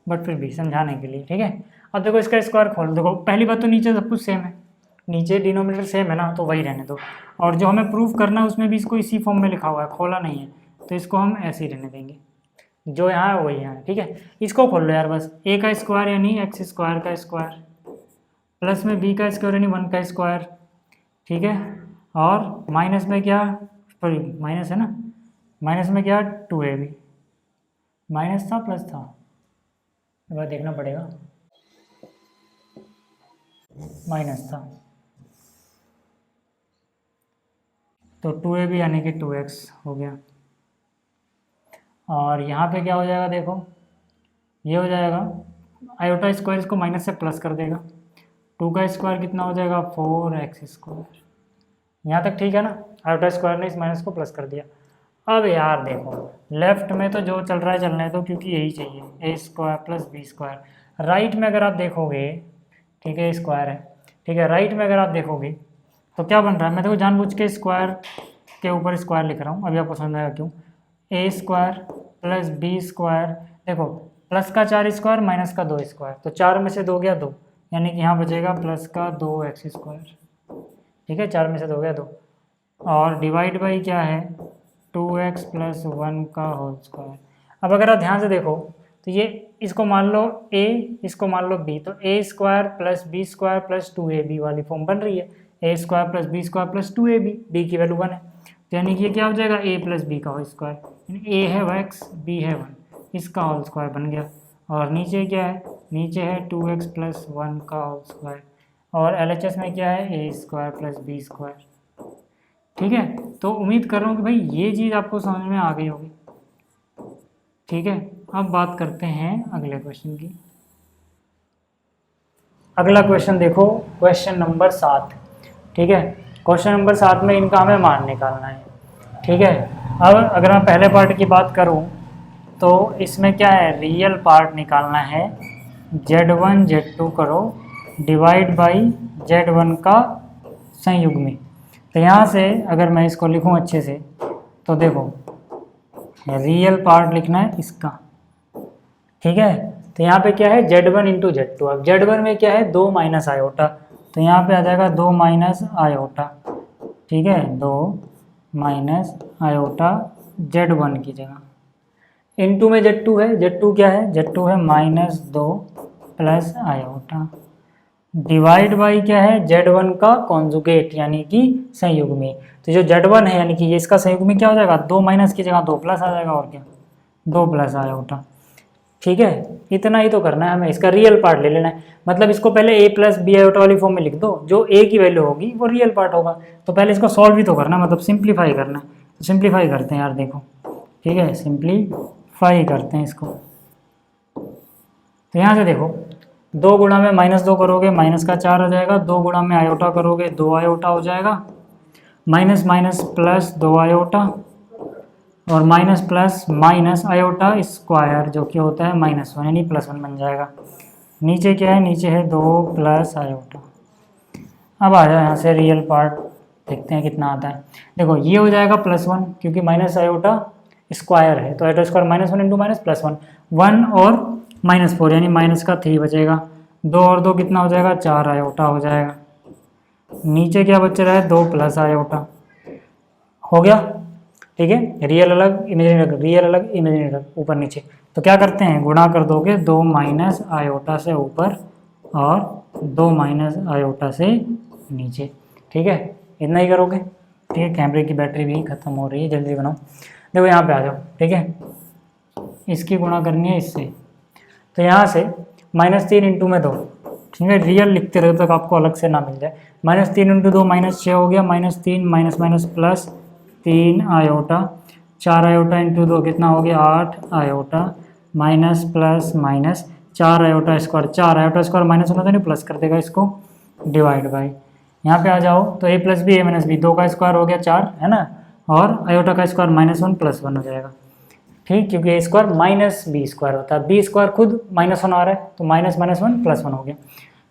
बट फिर भी समझाने के लिए। ठीक है, अब देखो इसका स्क्वायर खोल, देखो पहली बात तो नीचे सब कुछ सेम है, नीचे डिनोमिनेटर सेम है ना, तो वही रहने दो, और जो हमें प्रूफ करना है उसमें भी इसको इसी फॉर्म में लिखा हुआ है, खोला नहीं है, तो इसको हम ऐसे ही रहने देंगे, जो यहाँ है वही यहाँ है। ठीक है, इसको खोल लो यार, बस ए का स्क्वायर यानी एक्स स्क्वायर का स्क्वायर, प्लस में बी का स्क्वायर यानी 1 का स्क्वायर। ठीक है, और माइनस में क्या, सॉरी माइनस है ना, माइनस में क्या 2ab, माइनस था प्लस था, एक बार देखना पड़ेगा, माइनस था, तो 2ab यानी कि 2x हो गया, और यहाँ पे क्या हो जाएगा, देखो ये हो जाएगा आयोटा स्क्वायर, इसको माइनस से प्लस कर देगा, 2 का स्क्वायर कितना हो जाएगा 4x स्क्वायर। यहाँ तक ठीक है ना, आयोटा स्क्वायर ने इस माइनस को प्लस कर दिया। अब यार देखो लेफ्ट में तो जो चल रहा है चलने दो, क्योंकि यही चाहिए, A square plus B square. Right में अगर आप देखोगे, ठीक है स्क्वायर है, ठीक है, राइट में अगर आप देखोगे तो क्या बन रहा है, मैं देखो जानबूझ के स्क्वायर के ऊपर स्क्वायर लिख रहा हूँ, अभी आपको समझ आएगा क्यों। ए स्क्वायर प्लस बी स्क्वायर, देखो प्लस का 4 स्क्वायर माइनस का 2 स्क्वायर, तो 4 में से 2 गया 2, यानी कि यहाँ बचेगा प्लस का 2x स्क्वायर। ठीक है, 4 में से 2 गया 2, और डिवाइड बाई क्या है 2x प्लस 1 का होल स्क्वायर। अब अगर आप ध्यान से देखो तो ये इसको मान लो a, इसको मान लो b, तो a square plus B square plus 2ab वाली फॉर्म बन रही है, a square plus B square plus 2ab, b की वैल्यू 1 है, तो यानी कि ये क्या हो जाएगा ए प्लस बी का होल स्क्वायर, ए है x, बी है 1, इसका होल स्क्वायर बन गया। और नीचे क्या है, नीचे है 2x प्लस 1 का होल स्क्वायर, और LHS में क्या है A square plus B square. ठीक है, तो उम्मीद कर रहा हूँ कि भाई ये चीज़ आपको समझ में आ गई होगी। ठीक है, अब बात करते हैं अगले क्वेश्चन की। अगला क्वेश्चन देखो, क्वेश्चन नंबर 7। ठीक है, क्वेश्चन नंबर 7 में इनका हमें मान निकालना है। ठीक है, अब अगर मैं पहले पार्ट की बात करूं तो इसमें क्या है, रियल पार्ट निकालना है। Z1 Z2 करो डिवाइड बाई Z1 का संयुग्मी। तो यहाँ से अगर मैं इसको लिखूं अच्छे से तो देखो, रियल पार्ट लिखना है इसका। ठीक है, तो यहाँ पे क्या है Z1 इंटू Z2। अब Z1 में क्या है 2 माइनस आयोटा, तो यहाँ पे आ जाएगा 2 माइनस आयोटा। ठीक है, 2 माइनस आयोटा Z1 की जगह, इंटू में Z2 है, Z2 क्या है, Z2 है -2 प्लस आयोटा, डिवाइड बाई क्या है Z1 का कॉन्जुगेट यानी कि संयुग्मी। तो जो Z1 है यानी कि ये इसका संयुग्मी क्या हो जाएगा, 2 माइनस की जगह 2 प्लस आ जाएगा, और क्या 2 प्लस आयोटा। ठीक है, इतना ही तो करना है हमें, इसका रियल पार्ट ले लेना है। मतलब इसको पहले a प्लस बी आयोटा वाली फॉर्म में लिख दो, जो a की वैल्यू होगी वो रियल पार्ट होगा। तो पहले इसको सॉल्व भी तो करना है, मतलब सिंप्लीफाई करना है। तो सिंप्लीफाई करते हैं यार, देखो। ठीक है, सिंप्लीफाई करते हैं इसको। तो यहाँ से देखो, 2 गुणा में -2 करोगे माइनस का 4 हो जाएगा, 2 गुणा में आयोटा करोगे 2 आयोटा हो जाएगा, माइनस माइनस प्लस 2 आयोटा, और minus plus minus iota square जो कि होता है -1 यानी +1 बन जाएगा। नीचे क्या है, नीचे है 2 प्लस आयोटा। अब आ जाए यहाँ से रियल पार्ट, देखते हैं कितना आता है। देखो ये हो जाएगा +1 क्योंकि माइनस आयोटा स्क्वायर है, तो आयोटा स्क्वायर -1 इंटू माइनस +1, 1 और -4 यानी माइनस का 3 बचेगा, 2 और 2 कितना हो जाएगा, 4 आयोटा हो जाएगा। नीचे क्या बच रहा है, 2 प्लस आयोटा हो गया। ठीक है, रियल अलग इमेजिनरी अलग, रियल अलग इमेजिनरी अलग, ऊपर नीचे। तो क्या करते हैं, गुणा कर दोगे 2 माइनस आयोटा से ऊपर और 2 माइनस आयोटा से नीचे। ठीक है, इतना ही करोगे। ठीक है, कैमरे की बैटरी भी खत्म हो रही है, जल्दी बनाओ। देखो यहाँ पे आ जाओ। ठीक है, इसकी गुणा करनी है इससे, तो यहाँ से -3 इंटू में 2। ठीक है, रियल लिखते रहो तक आपको अलग से ना मिल जाए। -3 इंटू 2 -6 हो गया, -3 minus minus plus 3 iota, 4 iota into 2 कितना हो गया, 8 iota, minus plus minus 4 iota square, 4 iota square minus होना था नहीं, प्लस कर देगा इसको, डिवाइड बाई। यहाँ पे आ जाओ तो a plus b, a minus b, 2 का स्क्वायर हो गया 4 है ना, और आयोटा का स्क्वायर -1 +1 हो जाएगा। ठीक, क्योंकि a square minus B square होता है, बी स्क्वायर खुद -1 आ रहा है, तो -1 +1 हो गया।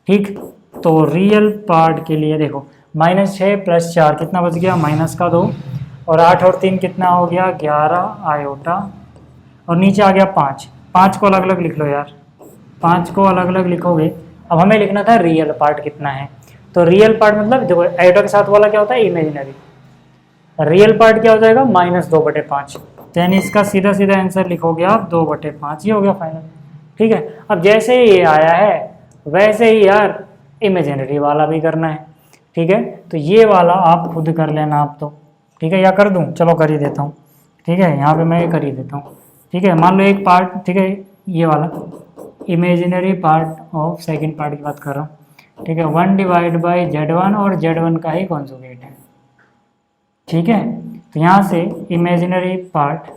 ठीक, तो रियल पार्ट के लिए देखो, -6 + 4 कितना बच गया, -2, और 8 और 3 कितना हो गया, 11 आयोटा, और नीचे आ गया 5। 5 को अलग अलग लिख लो यार, 5 को अलग अलग लिखोगे। अब हमें लिखना था रियल पार्ट कितना है, तो रियल पार्ट मतलब देखो आयोटा के साथ वाला क्या होता है, इमेजिनरी। रियल पार्ट क्या हो जाएगा, -2/5। तो यानी इसका सीधा सीधा आंसर लिखोगे आप 2/5, ये हो गया फाइनल। ठीक है, अब जैसे ये आया है वैसे ही यार इमेजिनरी वाला भी करना है। ठीक है, तो ये वाला आप खुद कर लेना आप तो। ठीक है, या कर दूं, चलो कर ही देता हूँ। ठीक है, यहाँ पे मैं ये कर ही देता हूँ। ठीक है, मान लो एक पार्ट, ठीक है, ये वाला imaginary part of second part की बात कर रहा हूँ। ठीक है, 1 डिवाइड बाई Z1 और Z1 का ही कॉन्जुगेट है। ठीक है, तो यहाँ से imaginary part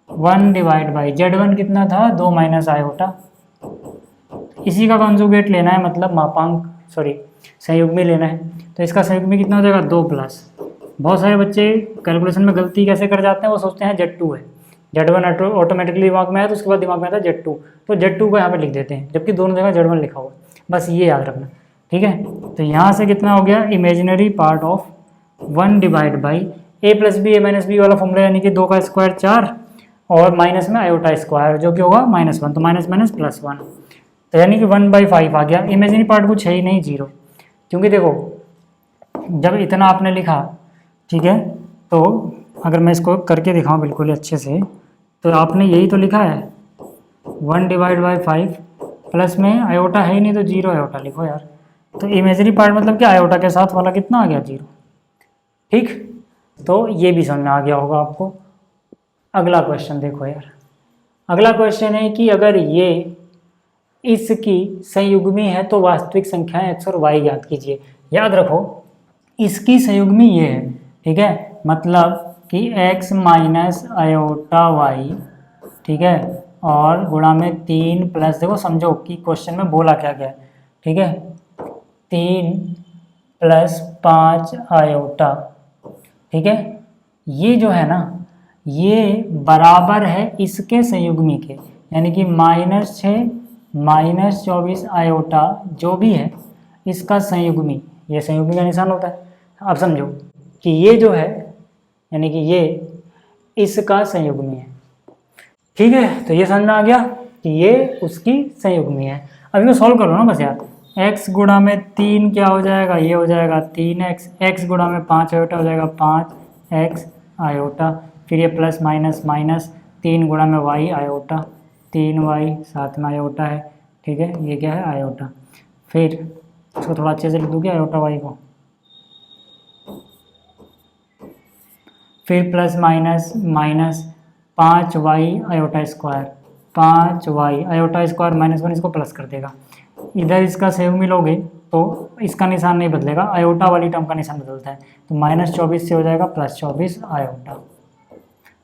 1 divide by Z1 कितना था, 2 माइनस आयोटा, इसी का कॉन्जुगेट लेना है, मतलब मापांक, सॉरी संयुग्मी लेना है। तो इसका संयुग्मी कितना हो जाएगा, 2 प्लस। बहुत सारे बच्चे कैलकुलेशन में गलती कैसे कर जाते हैं, वो सोचते हैं Z2 है, Z1 ऑटोमेटिकली दिमाग में आया तो उसके बाद दिमाग में आता है Z2, तो Z2 को यहाँ पे लिख देते हैं, जबकि दोनों जगह Z1 लिखा हुआ है। बस ये याद रखना। ठीक है, तो यहाँ से कितना हो गया, imaginary part of 1 divide by a plus b, a minus b वाला फॉर्मूला, यानी कि 2 का स्क्वायर 4 और माइनस में आयोटा स्क्वायर जो कि होगा -1, तो माइनस माइनस +1, तो यानी कि 1/5 आ गया। इमेजिनरी पार्ट कुछ है ही नहीं, 0, क्योंकि देखो जब इतना आपने लिखा, ठीक है, तो अगर मैं इसको करके दिखाऊं बिल्कुल ही अच्छे से, तो आपने यही तो लिखा है 1 डिवाइड बाई 5, प्लस में आयोटा है ही नहीं तो 0 आयोटा लिखो यार। तो इमेजिनरी पार्ट मतलब क्या, आयोटा के साथ वाला कितना आ गया, 0। ठीक, तो ये भी समझ में आ गया होगा आपको। अगला क्वेश्चन देखो यार, अगला क्वेश्चन है कि अगर ये इसकी संयुग्मी है तो वास्तविक संख्याएं x और y ज्ञात कीजिए। याद रखो इसकी संयुग्मी ये है, ठीक है, मतलब कि x माइनस आयोटा वाई, ठीक है, और गुणा में 3 प्लस, देखो समझो कि क्वेश्चन में बोला क्या गया है, ठीक है, 3 प्लस 5 आयोटा, ठीक है, ये जो है ना ये बराबर है इसके संयुग्मी के, यानी कि -6 -24 आयोटा जो भी है इसका संयुग्मी, ये संयुग्मी का निशान होता है। अब समझो कि ये जो है यानी कि ये इसका संयुग्मी है, ठीक है, तो ये समझ में आ गया कि ये उसकी संयुग्मी है। अब इसको सॉल्व करो ना बस यार, x गुणा में 3 क्या हो जाएगा, ये हो जाएगा 3x, x गुणा में 5 आयोटा हो जाएगा 5x आयोटा, फिर ये प्लस माइनस माइनस 3 गुणा में y आयोटा, 3y साथ में आयोटा है, ठीक है, ये क्या है आयोटा, फिर इसको थोड़ा अच्छे से लिख दूँ क्या आयोटा y को, फिर plus minus minus 5y iota square, 5y iota square -1 इसको प्लस कर देगा, इधर इसका संयुग्मी लोगे तो इसका निशान नहीं बदलेगा, आयोटा वाली टर्म का निशान बदलता है, तो -24 से हो जाएगा +24 आयोटा,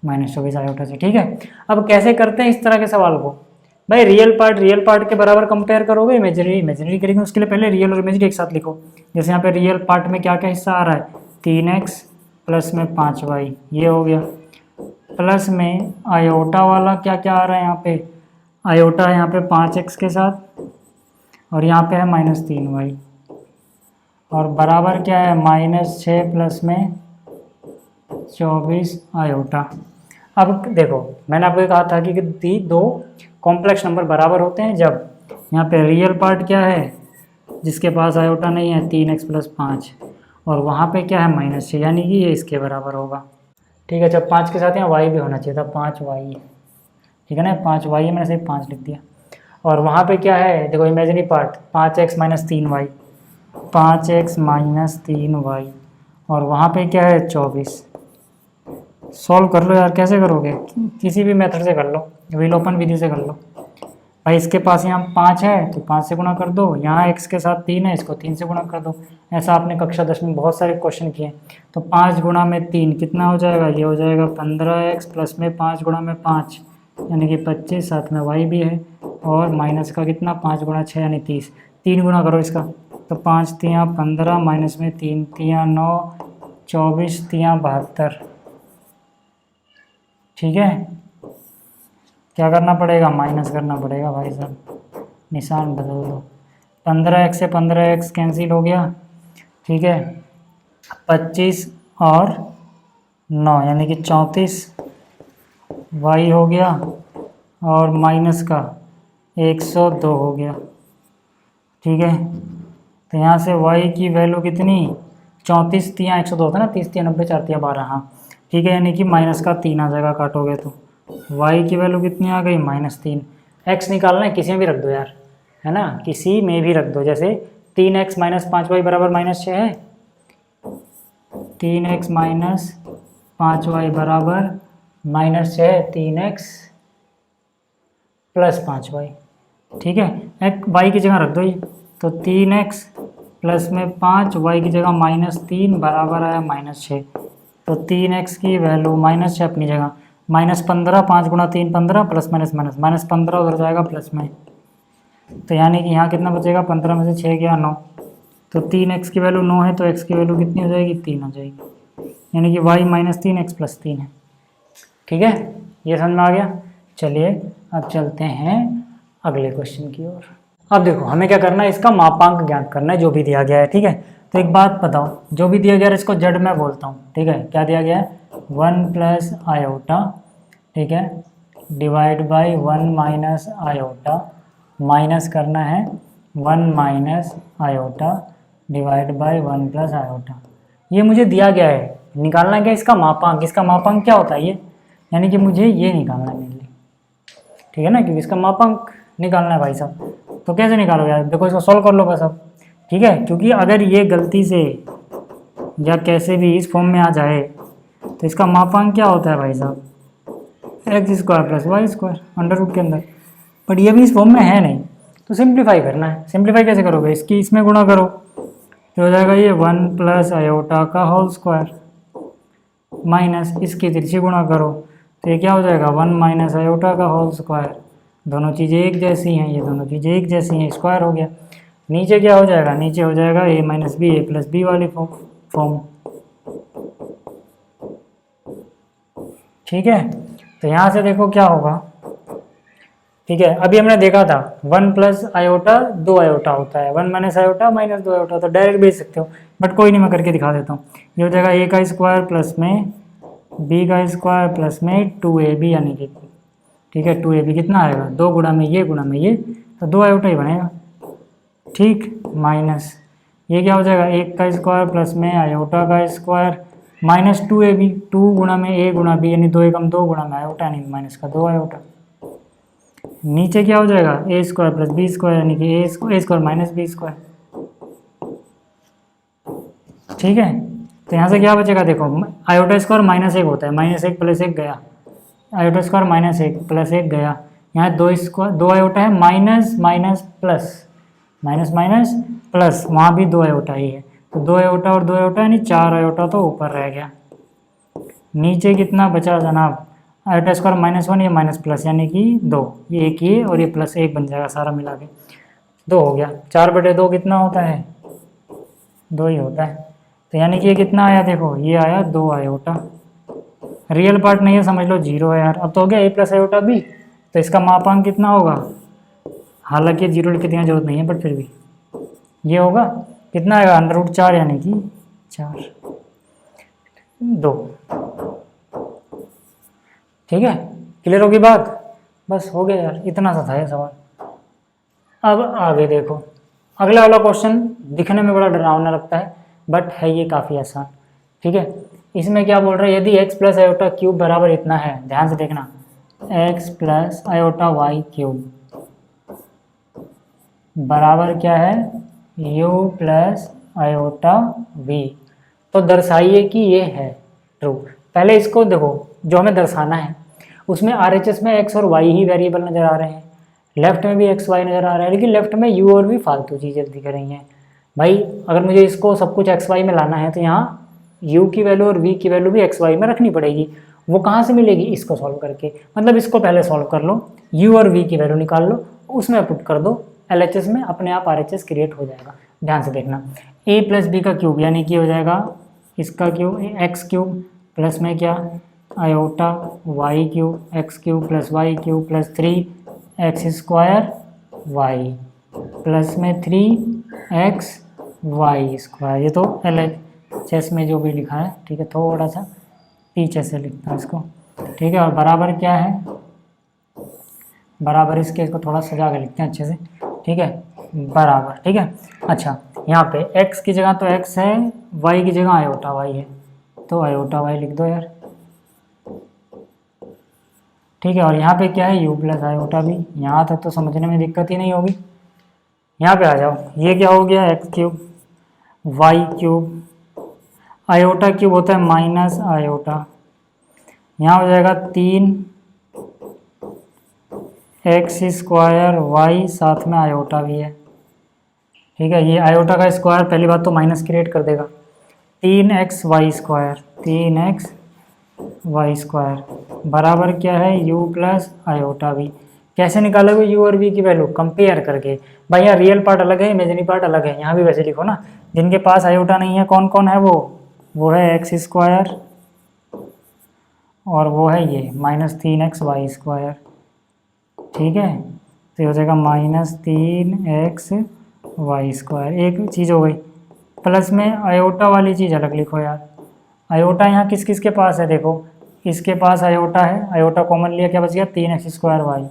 -24 आयोटा से, ठीक है। अब कैसे करते हैं इस तरह के सवाल को, भाई रियल पार्ट के बराबर कंपेयर करोगे, इमेजिनरी करेंगे, उसके लिए पहले रियल और इमेजिनरी एक साथ लिखो। जैसे यहाँ पे रियल पार्ट में क्या क्या हिस्सा आ रहा है, 3x प्लस में 5y, ये हो गया, प्लस में आयोटा वाला क्या क्या आ रहा है, यहाँ पे आयोटा यहाँ पे 5x के साथ और यहाँ पे है -3y, और बराबर क्या है -6 प्लस में 24 आयोटा। अब देखो मैंने आपको कहा था कि दो कॉम्प्लेक्स नंबर बराबर होते हैं जब यहाँ पे रियल पार्ट क्या है जिसके पास आयोटा नहीं है 3x प्लस 5, और वहाँ पे क्या है -6, यानी कि ये इसके बराबर होगा, ठीक है। जब 5 के साथ यहाँ y भी होना चाहिए था, 5y, ठीक है ना, 5y है, मैंने सिर्फ 5 लिख दिया, और वहाँ पे क्या है देखो imaginary part 5x - 3y, 5x - 3y, और वहाँ पे क्या है 24। सॉल्व कर लो यार, कैसे करोगे, किसी भी मेथड से कर लो, विलोपन विधि से कर लो। भाई इसके पास यहाँ 5 है तो 5 से गुणा कर दो, यहाँ x के साथ 3 है, इसको 3 से गुणा कर दो। ऐसा आपने कक्षा 10 में बहुत सारे क्वेश्चन किए। तो 5 गुणा में 3 कितना हो जाएगा, ये हो जाएगा 15x प्लस में 5 गुणा में 5 यानी कि 25, साथ में y भी है, और माइनस का कितना 5 गुणा 6 यानी 30, 3 गुणा करो इसका, तो 5 तियाँ 15 माइनस में 3 तियाँ 9, 24 तियाँ 72, ठीक है। क्या करना पड़ेगा, माइनस करना पड़ेगा भाई साहब, निशान बदल दो, 15x से 15x कैंसिल हो गया, ठीक है, 25 और 9 यानी कि 34 y हो गया, और माइनस का 102 हो गया, ठीक है। तो यहाँ से y की वैल्यू कितनी, 34 तियाँ 102 होता है ना, 30 तियाँ 90 4 तियाँ 12, हाँ ठीक है, यानी कि माइनस का 3 आ जाएगा, काटोगे तो y की वैल्यू कितनी आ गई -3। x निकालना है किसी में भी रख दो यार, है ना, किसी में भी रख दो, जैसे 3x - 5y बराबर -6 है, 3x - 5y बराबर -6 है, 3x प्लस 5y, ठीक है। y की जगह रख दो ये, तो 3x प्लस में 5 y की जगह -3 बराबर आया -6, तो 3x की वैल्यू -6 अपनी जगह, -15, 5 गुणा 3 15, प्लस माइनस -15 उधर जाएगा प्लस में, तो यानी कि यहाँ कितना बचेगा, 15 में से 6 गया 9, तो 3x की वैल्यू 9 है, तो x की वैल्यू कितनी हो जाएगी, 3 हो जाएगी, यानी कि y -3 x + 3 है, ठीक है। ये समझ में आ गया। चलिए अब चलते हैं अगले क्वेश्चन की ओर। अब देखो हमें क्या करना है, इसका मापांक ज्ञात करना है जो भी दिया गया है, ठीक है। तो एक बात बताओ, जो भी दिया गया है इसको जड़ में बोलता हूँ, ठीक है। क्या दिया गया है, 1 प्लस आयोटा, ठीक है, divide by 1 minus iota, minus करना है 1 minus iota divide by 1 plus iota. ये मुझे दिया गया है, निकालना क्या इसका मापांक। इसका मापांक क्या होता है ये, यानी कि मुझे ये निकालना है मेनली, ठीक है ना, क्योंकि इसका मापांक निकालना है भाई साहब। तो कैसे निकालोगे यार, देखो इसको सॉल्व कर लो बस अब, ठीक है। क्योंकि अगर ये गलती से या कैसे भी इस फॉर्म में आ जाए तो इसका मापांक क्या होता है भाई साहब, x square plus Y square under root के अंदर। बट ये भी इस फॉर्म में है नहीं, तो सिंप्लीफाई करना है। सिंप्लीफाई कैसे करोगे, इसकी इसमें गुणा करो तो हो जाएगा ये 1 प्लस आयोटा का होल स्क्वायर माइनस इसकी तिरछी गुणा करो तो ये क्या हो जाएगा 1 माइनस आयोटा का होल स्क्वायर। दोनों चीज़ें एक जैसी हैं, ये दोनों चीज़ें एक जैसी हैं, स्क्वायर हो गया। नीचे क्या हो जाएगा, नीचे हो जाएगा a minus b, a plus b वाली फॉर्म। ठीक है, तो यहाँ से देखो क्या होगा। ठीक है, अभी हमने देखा था 1 प्लस आयोटा 2 आयोटा होता है, 1 माइनस आयोटा माइनस 2 आयोटा, तो डायरेक्ट भेज सकते हो, बट कोई नहीं, मैं करके दिखा देता हूँ। ये हो जाएगा a का स्क्वायर प्लस में b का स्क्वायर प्लस में 2ab, यानी कि ठीक है 2ab कितना आएगा, 2 गुणा में ये तो 2 आयोटा ही बनेगा। ठीक, माइनस ये क्या हो जाएगा 1 का स्क्वायर प्लस में आयोटा का स्क्वायर माइनस 2ab, 2 गुणा में a गुणा b, यानी 2 एकम 2 गुणा में आयोटा, यानी माइनस का 2 आयोटा। नीचे क्या हो जाएगा ए स्क्वायर प्लस बी स्क्वायर, यानी कि A square minus B square. ठीक है, तो यहाँ से क्या बचेगा, देखो आयोटा स्क्वायर माइनस 1 होता है, माइनस 1 प्लस 1 गया, आयोटा स्क्वायर माइनस 1 प्लस 1 गया, यहाँ 2 आयोटा है, minus minus plus, minus minus plus, वहाँ भी 2 आयोटा ही है, तो 2 आयोटा और 2 आयोटा यानी 4 आयोटा तो ऊपर रह गया। नीचे कितना बचा जनाब, आयोटा स्क्वायर -1, ये माइनस प्लस, यानी कि 2, ये एक ही और ये प्लस 1 बन जाएगा, सारा मिला के 2 हो गया। 4/2 कितना होता है, 2 ही होता है। तो यानी कि ये कितना आया, देखो ये आया 2 आयोटा। रियल पार्ट नहीं है, समझ लो 0 है यार। अब तो हो गया a प्लस आयोटा b, तो इसका मापांक कितना होगा, हालांकि 0 लिखने की जरूरत नहीं है, बट फिर भी ये होगा कितना आएगा, √4, यानी कि 4 2। ठीक है, क्लियर होगी बात, बस हो गया यार, इतना सा था ये सवाल। अब आगे देखो, अगला वाला क्वेश्चन दिखने में बड़ा डरावना लगता है, बट है ये काफ़ी आसान। ठीक है, इसमें क्या बोल रहा है, यदि x प्लस आयोटा क्यूब बराबर इतना है, ध्यान से देखना, x plus iota y cube बराबर क्या है, u प्लस आयोटा v, तो दर्शाइए कि ये है ट्रू। पहले इसको देखो, जो हमें दर्शाना है उसमें RHS में x और y ही वेरिएबल नज़र आ रहे हैं, लेफ्ट में भी x y नज़र आ रहा है, लेकिन लेफ्ट में u और v फालतू चीज़ें दिख रही हैं। भाई अगर मुझे इसको सब कुछ x y में लाना है तो यहाँ u की वैल्यू और v की वैल्यू भी x y में रखनी पड़ेगी। वो कहाँ से मिलेगी, इसको सॉल्व करके, मतलब इसको पहले सॉल्व कर लो, u और v की वैल्यू निकाल लो, उसमें पुट कर दो LHS में, अपने आप RHS क्रिएट हो जाएगा। ध्यान से देखना, a प्लस बी का क्यूब, यानी कि हो जाएगा इसका क्यूब x क्यूब प्लस में क्या iota y cube, x cube plus y cube plus 3x square y plus में 3x वाई स्क्वायर। ये तो LHS में जो भी लिखा है, ठीक है, थोड़ा सा पीछे से लिखता है इसको। ठीक है, और बराबर क्या है, बराबर इसको थोड़ा सजा के लिखते हैं अच्छे से। ठीक है, बराबर, ठीक है। अच्छा, यहाँ पे x की जगह तो x है, y की जगह आयोटा y है, तो आयोटा y लिख दो यार। ठीक है, और यहाँ पे क्या है, u प्लस आयोटा भी। यहाँ तक तो समझने में दिक्कत ही नहीं होगी। यहाँ पे आ जाओ, ये क्या हो गया, x cube y cube, iota cube होता है माइनस आयोटा, यहाँ हो जाएगा 3x स्क्वायर वाई, साथ में आयोटा भी है। ठीक है, ये आयोटा का स्क्वायर पहली बात तो माइनस क्रिएट कर देगा, 3x Y square, 3x Y square बराबर क्या है, u प्लस आयोटा भी। कैसे निकालोगे u और v की वैल्यू, कंपेयर करके। भाई यहाँ रियल पार्ट अलग है, इमेजिनरी पार्ट अलग है, यहाँ भी वैसे लिखो ना। जिनके पास आयोटा नहीं है कौन कौन है, वो है x स्क्वायर और वो है ये -3x वाई स्क्वायर। ठीक है, तो ये हो जाएगा -3x वाई स्क्वायर, एक चीज़ हो गई। प्लस में आयोटा वाली चीज़ अलग लिखो यार। आयोटा यहाँ किस किस के पास है, देखो इसके पास आयोटा है, आयोटा कॉमन लिया, क्या बच गया 3x square y,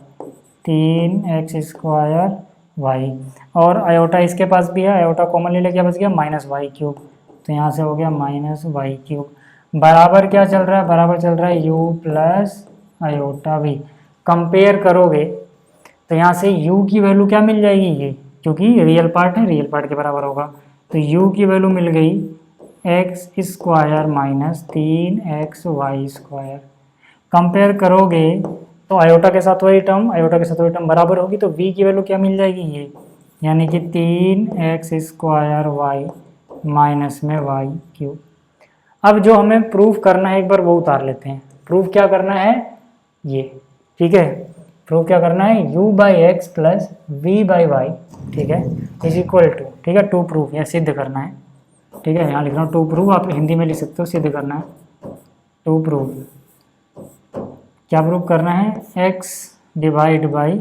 3x square y, और आयोटा इसके पास भी है, आयोटा कॉमन ले लिया, क्या बच गया -y क्यूब, तो यहाँ से हो गया -y क्यूब। बराबर क्या चल रहा है, बराबर चल रहा है u प्लस आयोटा भी। कंपेयर करोगे तो यहाँ से u की वैल्यू क्या मिल जाएगी, ये क्योंकि रियल पार्ट है, रियल पार्ट के बराबर होगा, तो u की वैल्यू मिल गई x square minus 3xy²। Compare करोगे तो आयोटा के साथ वही टर्म बराबर होगी, तो v की वैल्यू क्या मिल जाएगी ये, यानी कि 3x² माइनस में y³। अब जो हमें प्रूफ करना है एक बार वो उतार लेते हैं। प्रूफ क्या करना है ये, ठीक है, प्रूफ क्या करना है u/x प्लस v/y, ठीक है, इज इक्वल टू, ठीक है, टू प्रूफ या सिद्ध करना है, ठीक है, यहाँ लिख रहा हूँ टू प्रूफ, आप हिंदी में लिख सकते हो, सिद्ध करना है, टू प्रूफ। क्या प्रूफ करना है, x divide by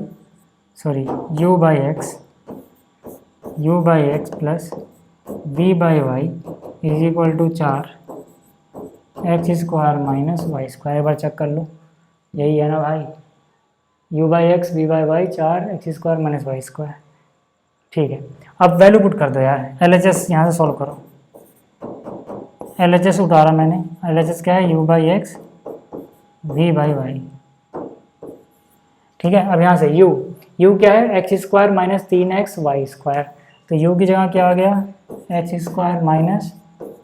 u/x plus v/y is equal to 4x² minus y²। एक बार चेक कर लो, यही है ना भाई, u/x v/y 4x² minus y², ठीक है। अब वैल्यू पुट कर दो यार, LHS यहाँ से सॉल्व करो, LHS उतारा मैंने, LHS क्या है u/x v/y, ठीक है। अब यहाँ से u क्या है x² माइनस 3xy², तो u की जगह क्या आ गया x² minus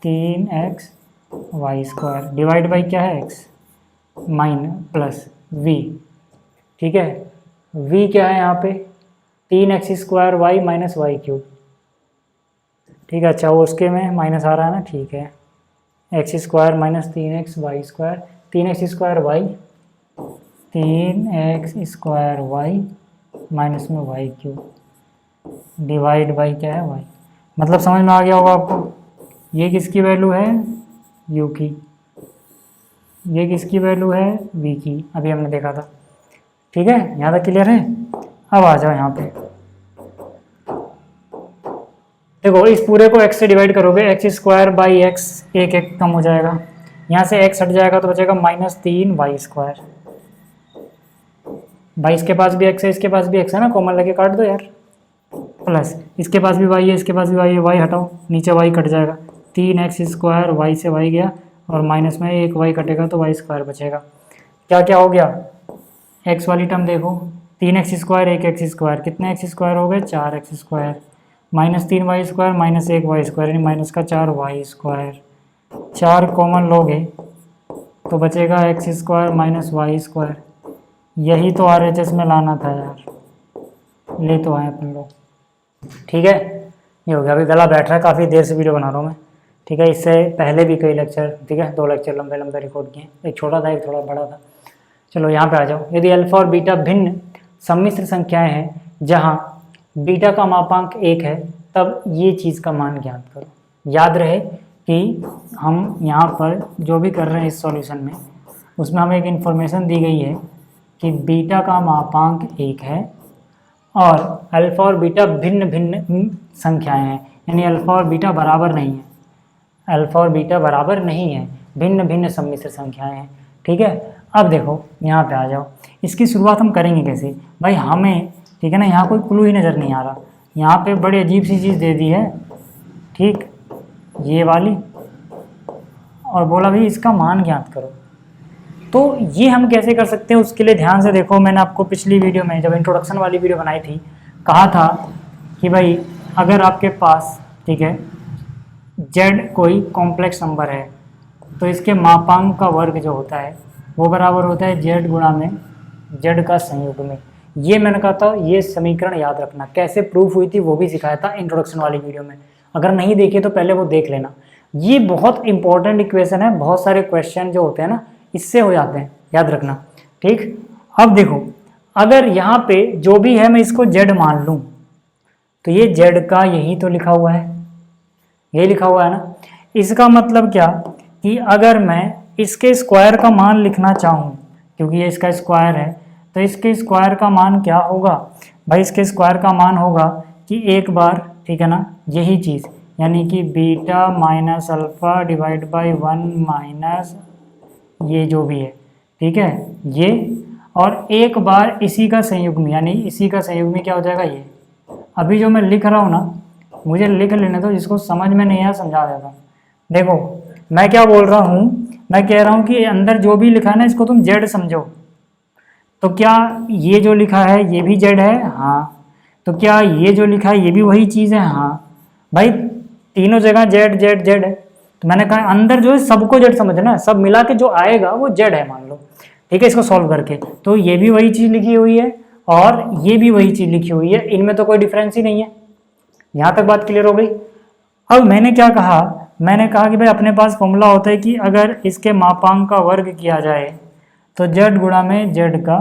3xy² divide by क्या है x माइनस प्लस v, ठीक है, v क्या है यहाँ पे 3x² माइनस y³, ठीक है। अच्छा वो उसके में माइनस आ रहा है ना, ठीक है, x² minus 3xy² 3x² minus में y³ डिवाइड बाई क्या है y, मतलब समझ में आ गया होगा आपको। ये किसकी वैल्यू है u की, ये किसकी वैल्यू है v की, अभी हमने देखा था, ठीक है, यहाँ तक क्लियर है। अब आ जाओ यहाँ पे, देखो इस पूरे को x से डिवाइड करोगे, x² बाई x एक कम हो जाएगा, यहाँ से x हट जाएगा तो बचेगा माइनस 3y²। 22 के पास भी x है, इसके पास भी x है ना, कॉमन लेके काट दो यार, प्लस इसके पास भी y है, इसके पास भी y है, y हटाओ, नीचे y कट जाएगा, 3x² y से y गया और माइनस में एक y कटेगा तो y² बचेगा। क्या क्या हो गया, x वाली टर्म देखो, 3x² एक x², कितने x² हो गए 4x², minus 3y² minus 1y², यानी माइनस का 4y², 4 कॉमन लोगे तो बचेगा x² माइनस y²। यही तो RHS में लाना था यार, ले तो आए अपन लोग, ठीक है। ये हो गया, अभी गला बैठ रहा है, काफ़ी देर से वीडियो बना रहा हूँ मैं, ठीक है। इससे पहले भी कई लेक्चर, ठीक है, 2 लेक्चर लंबे लंबे रिकॉर्ड किए, एक छोटा था एक थोड़ा बड़ा था। चलो यहाँ पे आ जाओ, यदि अल्फा और बीटा भिन्न सम्मिश्र संख्याएं हैं जहाँ बीटा का मापांक 1 है, तब ये चीज़ का मान ज्ञात करो। याद रहे कि हम यहाँ पर जो भी कर रहे हैं इस सॉल्यूशन में, उसमें हमें एक इन्फॉर्मेशन दी गई है कि बीटा का मापांक 1 है और अल्फा और बीटा भिन्न भिन्न संख्याएं हैं, यानी अल्फा और बीटा बराबर नहीं है, अल्फा और बीटा बराबर नहीं है, भिन्न भिन्न सम्मिश्र संख्याएं हैं, ठीक है। अब देखो यहाँ पे आ जाओ, इसकी शुरुआत हम करेंगे कैसे भाई, हमें, ठीक है ना, यहाँ कोई क्लू ही नज़र नहीं आ रहा, यहाँ पे बड़ी अजीब सी चीज़ दे दी है, ठीक, ये वाली, और बोला भाई इसका मान ज्ञात करो। तो ये हम कैसे कर सकते हैं, उसके लिए ध्यान से देखो, मैंने आपको पिछली वीडियो में जब इंट्रोडक्शन वाली वीडियो बनाई थी, कहा था कि भाई अगर आपके पास, ठीक है, z कोई कॉम्प्लेक्स नंबर है तो इसके मापांक का वर्ग जो होता है वो बराबर होता है z गुणा में z का संयुग्म में। ये मैंने कहा था, ये समीकरण याद रखना, कैसे प्रूफ हुई थी वो भी सिखाया था इंट्रोडक्शन वाली वीडियो में, अगर नहीं देखे तो पहले वो देख लेना। ये बहुत इंपॉर्टेंट इक्वेशन है, बहुत सारे क्वेश्चन जो होते हैं ना इससे हो जाते हैं, याद रखना, ठीक। अब देखो, अगर यहाँ पे जो भी है मैं इसको z मान लूँ तो ये z का यही तो लिखा हुआ है, यही लिखा हुआ है ना। इसका मतलब क्या कि अगर मैं इसके स्क्वायर का मान लिखना चाहूँ, क्योंकि ये इसका स्क्वायर है, तो इसके स्क्वायर का मान क्या होगा भाई, इसके स्क्वायर का मान होगा कि एक बार, ठीक है ना, यही चीज़, यानी कि beta minus alpha divide by 1 minus ये जो भी है, ठीक है, ये, और एक बार इसी का संयुग्म, यानी इसी का संयुग्म क्या हो जाएगा ये। अभी जो मैं लिख रहा हूँ ना, मुझे लिख लेने दो, जिसको समझ में नहीं आया समझा देता हूँ। देखो मैं क्या बोल रहा हूँ, मैं कह रहा हूँ कि अंदर जो भी लिखा है ना इसको तुम z समझो, तो क्या ये जो लिखा है ये भी z है, हाँ, तो क्या ये जो लिखा है ये भी वही चीज़ है, हाँ भाई, तीनों जगह z z z है, तो मैंने कहा अंदर जो है सबको जेड समझना है, सब मिला के जो आएगा वो जेड है मान लो, ठीक है। इसको सॉल्व करके तो ये भी वही चीज़ लिखी हुई है और ये भी वही चीज़ लिखी हुई है, इनमें तो कोई डिफरेंस ही नहीं है। यहाँ तक बात क्लियर हो गई। अब मैंने क्या कहा, मैंने कहा कि भाई अपने पास फॉर्मूला होता है कि अगर इसके मापांक का वर्ग किया जाए तो जेड गुणा में जेड का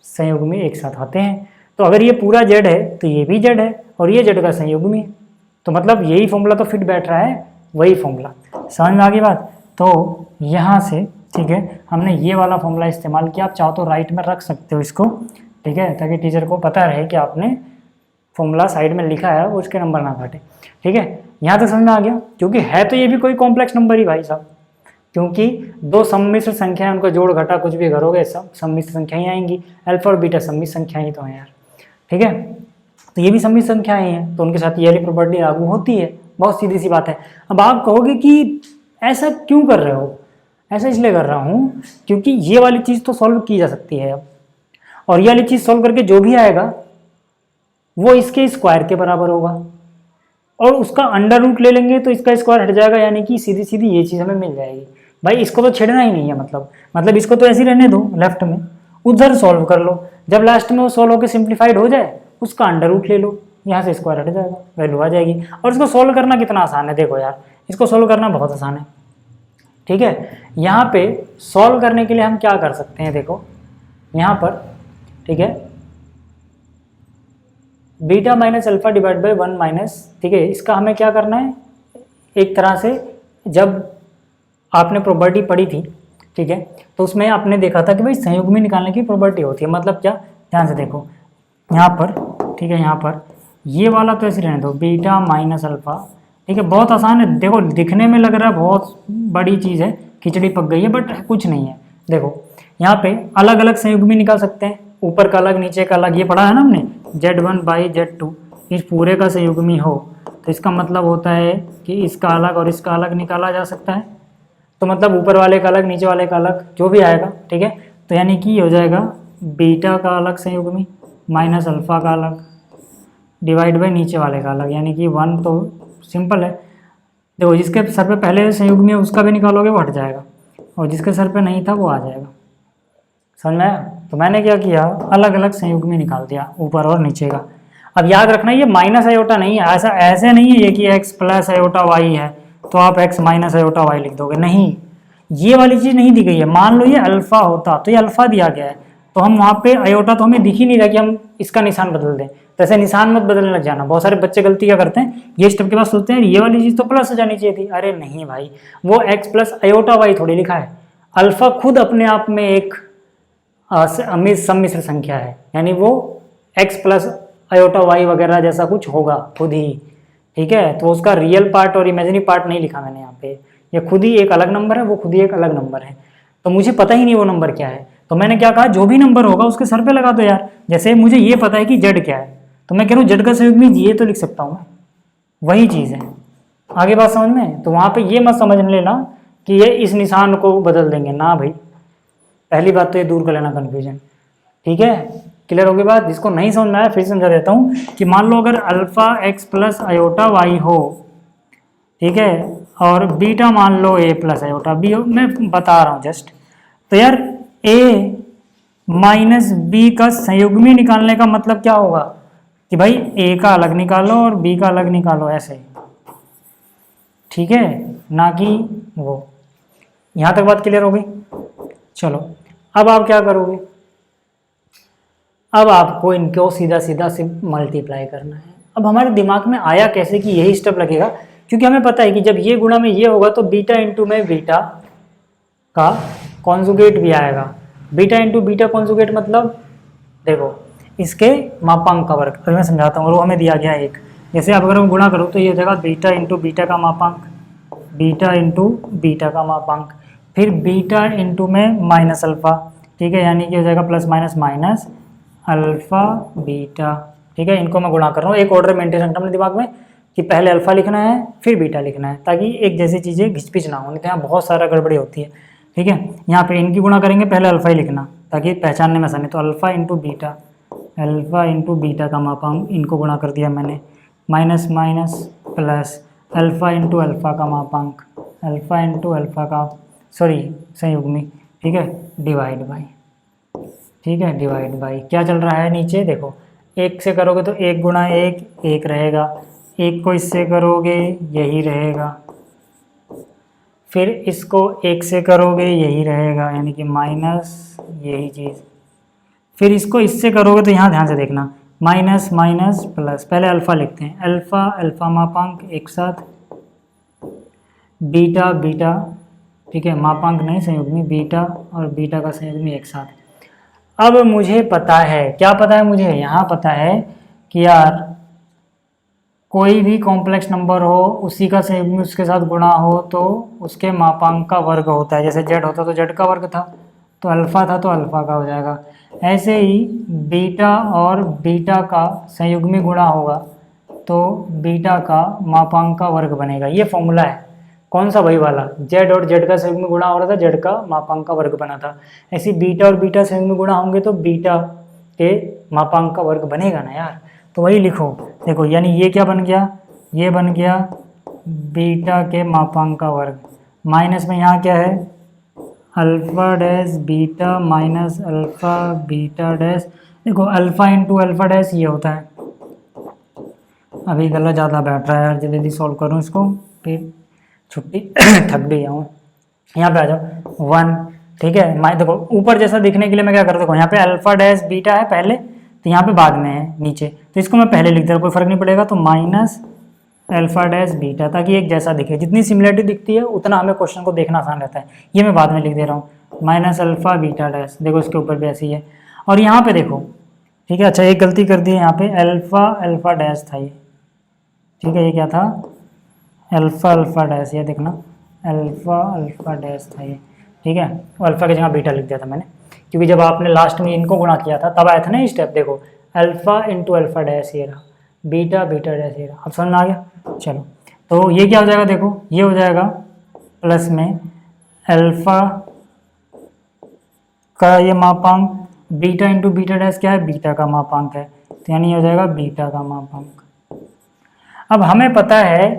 संयुग्मी एक साथ आते हैं। तो अगर ये पूरा जेड है तो ये भी जेड है और ये जेड का संयुग्मी है, तो मतलब यही फॉर्मूला तो फिट बैठ रहा है, वही फॉर्मूला। समझ में आ गई बात। तो यहाँ से ठीक है हमने ये वाला फॉर्मूला इस्तेमाल किया। आप चाहो तो राइट में रख सकते हो इसको, ठीक है, ताकि टीचर को पता रहे कि आपने फॉर्मूला साइड में लिखा है वो उसके नंबर ना काटे, ठीक है। यहाँ तक समझ में आ गया, क्योंकि है तो ये भी कोई कॉम्प्लेक्स नंबर ही भाई साहब, क्योंकि दो सम्मिश्र संख्या है, उनका जोड़ घटा कुछ भी करोगे सब सम्मिश्र संख्या ही आएंगी। अल्फा और बीटा सम्मिश्र संख्या ही तो है यार, ठीक है। तो ये भी सम्मिश्र संख्या ही है, तो उनके साथ ये वाली प्रॉपर्टी लागू होती है। बहुत सीधी सी बात है। अब आप कहोगे कि ऐसा क्यों कर रहे हो, ऐसा इसलिए कर रहा हूँ क्योंकि ये वाली चीज़ तो सॉल्व की जा सकती है अब, और ये वाली चीज़ सॉल्व करके जो भी आएगा वो इसके स्क्वायर के बराबर होगा, और उसका अंडर रूट ले लेंगे तो इसका स्क्वायर हट जाएगा, यानी कि सीधी सीधी ये चीज़ हमें मिल जाएगी। भाई इसको तो छेड़ना ही नहीं है, मतलब इसको तो ऐसे ही रहने दो लेफ्ट में, उधर सॉल्व कर लो। जब लास्ट में वो सॉल्व होकर सिंप्लीफाइड हो जाए उसका अंडर रूट ले लो, यहाँ से स्क्वायर हट जाएगा, वैल्यू आ जाएगी। और इसको सॉल्व करना कितना आसान है, देखो यार इसको सॉल्व करना बहुत आसान है, ठीक है। यहाँ पे सॉल्व करने के लिए हम क्या कर सकते हैं, देखो यहाँ पर, ठीक है, beta minus alpha divide by 1 minus, ठीक है, इसका हमें क्या करना है, एक तरह से जब आपने प्रॉपर्टी पढ़ी थी, ठीक है, तो उसमें आपने देखा था कि भाई संयुग्मी निकालने की प्रॉपर्टी होती है। मतलब क्या, ध्यान से देखो यहाँ पर, ठीक है, यहाँ पर ये वाला तो ऐसे रहने दो, बीटा माइनस अल्फा, ठीक है, बहुत आसान है। देखो दिखने में लग रहा है बहुत बड़ी चीज़ है, खिचड़ी पक गई है, बट कुछ नहीं है। देखो यहाँ पे अलग अलग संयुग्मी निकाल सकते हैं, ऊपर का अलग नीचे का अलग, ये पढ़ा है ना हमने, Z1 बाई Z2 इस पूरे का संयुग्मी हो तो इसका मतलब होता है कि इसका अलग और इसका अलग निकाला जा सकता है। तो मतलब ऊपर वाले का अलग नीचे वाले का अलग जो भी आएगा, ठीक है, तो यानी कि हो जाएगा बीटा का अलग संयुग्मी माइनस अल्फा का अलग डिवाइड बाई नीचे वाले का अलग, यानी कि 1 तो सिंपल है। देखो जिसके सर पे पहले संयुग्मी है उसका भी निकालोगे वो हट जाएगा, और जिसके सर पे नहीं था वो आ जाएगा। समझ में आया। तो मैंने क्या किया, अलग अलग संयुग्मी निकाल दिया ऊपर और नीचे का। अब याद रखना ये माइनस आयोटा नहीं है, ऐसा ऐसे नहीं है ये कि x प्लस आयोटा वाई है तो आप x माइनस आयोटा वाई लिख दोगे, नहीं, ये वाली चीज़ नहीं दी गई है। मान लो ये अल्फा होता तो ये अल्फा दिया गया है, तो हम वहाँ पे आयोटा तो हमें दिख ही नहीं रहा कि हम इसका निशान बदल दें। तो ऐसे निशान मत बदलने लग जाना। बहुत सारे बच्चे गलती क्या करते हैं, ये स्टेप के बाद सोचते हैं ये वाली चीज़ तो प्लस हो जानी चाहिए थी। अरे नहीं भाई, वो x प्लस आयोटा वाई थोड़ी लिखा है। अल्फा खुद अपने आप में एक सम्मिश्र संख्या है, यानी वो x प्लस आयोटा वाई वगैरह जैसा कुछ होगा खुद ही, ठीक है। तो उसका रियल पार्ट और इमेजिनरी पार्ट नहीं लिखा मैंने यहाँ पे, ये खुद ही एक अलग नंबर है, वो खुद ही एक अलग नंबर है। तो मुझे पता ही नहीं वो नंबर क्या है, तो मैंने क्या कहा, जो भी नंबर होगा उसके सर पे लगा दो यार। जैसे मुझे ये पता है कि जेड क्या है, तो मैं कह रहा हूँ जेड का संयुग्मी ये तो लिख सकता हूँ मैं, वही चीज़ है। आगे बात समझ में। तो वहाँ पे ये मत समझ लेना कि ये इस निशान को बदल देंगे, ना भाई, पहली बात तो ये दूर कर लेना कन्फ्यूजन, ठीक है। क्लियर हो गई बात। जिसको नहीं समझ में आया फिर समझा देता हूँ कि मान लो अगर alpha x plus iota y हो, ठीक है, और बीटा मान लो a प्लस आयोटा बी हो, मैं बता रहा हूँ जस्ट। तो यार a माइनस बी का संयुग्मी निकालने का मतलब क्या होगा कि भाई a का अलग निकालो और b का अलग निकालो, ऐसे, ठीक है, ना कि वो। यहाँ तक बात क्लियर हो गई। चलो अब आप क्या करोगे, अब आपको इनको सीधा सीधा से मल्टीप्लाई करना है। अब हमारे दिमाग में आया कैसे कि यही स्टेप लगेगा, क्योंकि हमें पता है कि जब ये गुणा में ये होगा तो बीटा इंटू में बीटा का कॉन्जुगेट भी आएगा। बीटा इंटू बीटा कॉन्जुगेट मतलब देखो इसके मापांक का वर्ग। अभी मैं समझाता हूँ, और वो हमें दिया गया है एक। जैसे अब अगर हम गुणा करो तो ये हो जाएगा बीटा इंटू बीटा का मापांक, बीटा इंटू बीटा का मापांक, फिर बीटा इंटू में माइनस अल्फा, ठीक है, यानी कि हो जाएगा plus minus minus alpha beta, ठीक है। इनको मैं गुणा कर रहा हूँ, एक ऑर्डर मेंटेन रखना अपने दिमाग में कि पहले अल्फा लिखना है फिर बीटा लिखना है, ताकि एक जैसी चीज़ें घिचपिच ना हो, नहीं तो यहाँ बहुत सारा गड़बड़ी होती है, ठीक है। यहाँ पे इनकी गुणा करेंगे, पहले अल्फा ही लिखना ताकि पहचानने में आसानी। तो alpha into beta, alpha into beta का मापांक, इनको गुणा कर दिया मैंने, minus minus plus alpha into alpha का मापांक, अल्फ़ा इंटू अल्फ़ा का सॉरी संयुग्मी, ठीक है, डिवाइड बाई, ठीक है, डिवाइड बाई क्या चल रहा है नीचे देखो, एक से करोगे तो एक गुणा एक एक रहेगा, एक को इससे करोगे यही रहेगा, फिर इसको एक से करोगे यही रहेगा यानी कि माइनस यही चीज़, फिर इसको इससे करोगे तो यहाँ ध्यान से देखना माइनस माइनस प्लस, पहले अल्फ़ा लिखते हैं, अल्फ़ा अल्फ़ा मापांक एक साथ, बीटा बीटा, ठीक है, मापांक नहीं संयुग्मी, बीटा और बीटा का संयुग्मी एक साथ। अब मुझे पता है, क्या पता है मुझे, यहाँ पता है कि यार कोई भी कॉम्प्लेक्स नंबर हो उसी का संयुग्मी उसके साथ गुणा हो तो उसके मापांक का वर्ग होता है, जैसे जेड होता तो जेड का वर्ग था, तो अल्फ़ा था तो अल्फ़ा का हो जाएगा, ऐसे ही बीटा और बीटा का संयुग्मी गुणा होगा तो बीटा का मापांक का वर्ग बनेगा। ये फॉर्मूला है, कौन सा, वही वाला, जेड और जेड का संयुग्मी गुणा हो रहा था, जेड का मापांक का वर्ग बना था, ऐसे बीटा और बीटा संयुग्मी गुणा होंगे तो बीटा के मापांक का वर्ग बनेगा ना यार, तो वही लिखो देखो, यानी ये क्या बन गया, ये बन गया बीटा के मापांक का वर्ग, माइनस में यहाँ क्या है alpha dash beta minus alpha beta dash, देखो अल्फ़ा इंटू अल्फ़ा डैश ये होता है, अभी गला ज़्यादा बैठ रहा है यार, जल्दी सॉल्व करूँ इसको, फिर छुट्टी थक भी जाऊँ, यहाँ पे आ जाओ 1, ठीक है, मैं देखो ऊपर जैसा दिखने के लिए मैं क्या करता हूँ, यहाँ पे अल्फ़ा डैश बीटा है पहले, तो यहाँ पे बाद में है नीचे, तो इसको मैं पहले लिख दे रहा हूँ, कोई फर्क नहीं पड़ेगा, तो माइनस अल्फ़ा डैश बीटा, ताकि एक जैसा दिखे, जितनी सिमिलरिटी दिखती है उतना हमें क्वेश्चन को देखना आसान रहता है, ये मैं बाद में लिख दे रहा हूँ, माइनस अल्फ़ा बीटा डैश, देखो इसके ऊपर भी ऐसी है, और यहाँ पे देखो, ठीक है, अच्छा एक गलती कर दी है यहाँ पे, अल्फ़ा अल्फ़ा डैश था ये, ठीक है, ये क्या था अल्फ़ा अल्फ़ा डैश, ये देखना अल्फ़ा अल्फ़ा डैश था ये, ठीक है, अल्फ़ा की जगह बीटा लिख दिया था मैंने, क्योंकि जब आपने लास्ट में इनको गुणा किया था तब आया था ना ये स्टेप, देखो अल्फ़ा इंटू अल्फ़ा डैश ये रहा, बीटा बीटा डैश ये रहा, अब समझ में आ गया। चलो तो ये क्या हो जाएगा, देखो ये हो जाएगा प्लस में अल्फ़ा का ये मापांक, बीटा इंटू बीटा डैश क्या है, बीटा का मापांक है, तो यानी ये हो जाएगा बीटा का मापांक। अब हमें पता है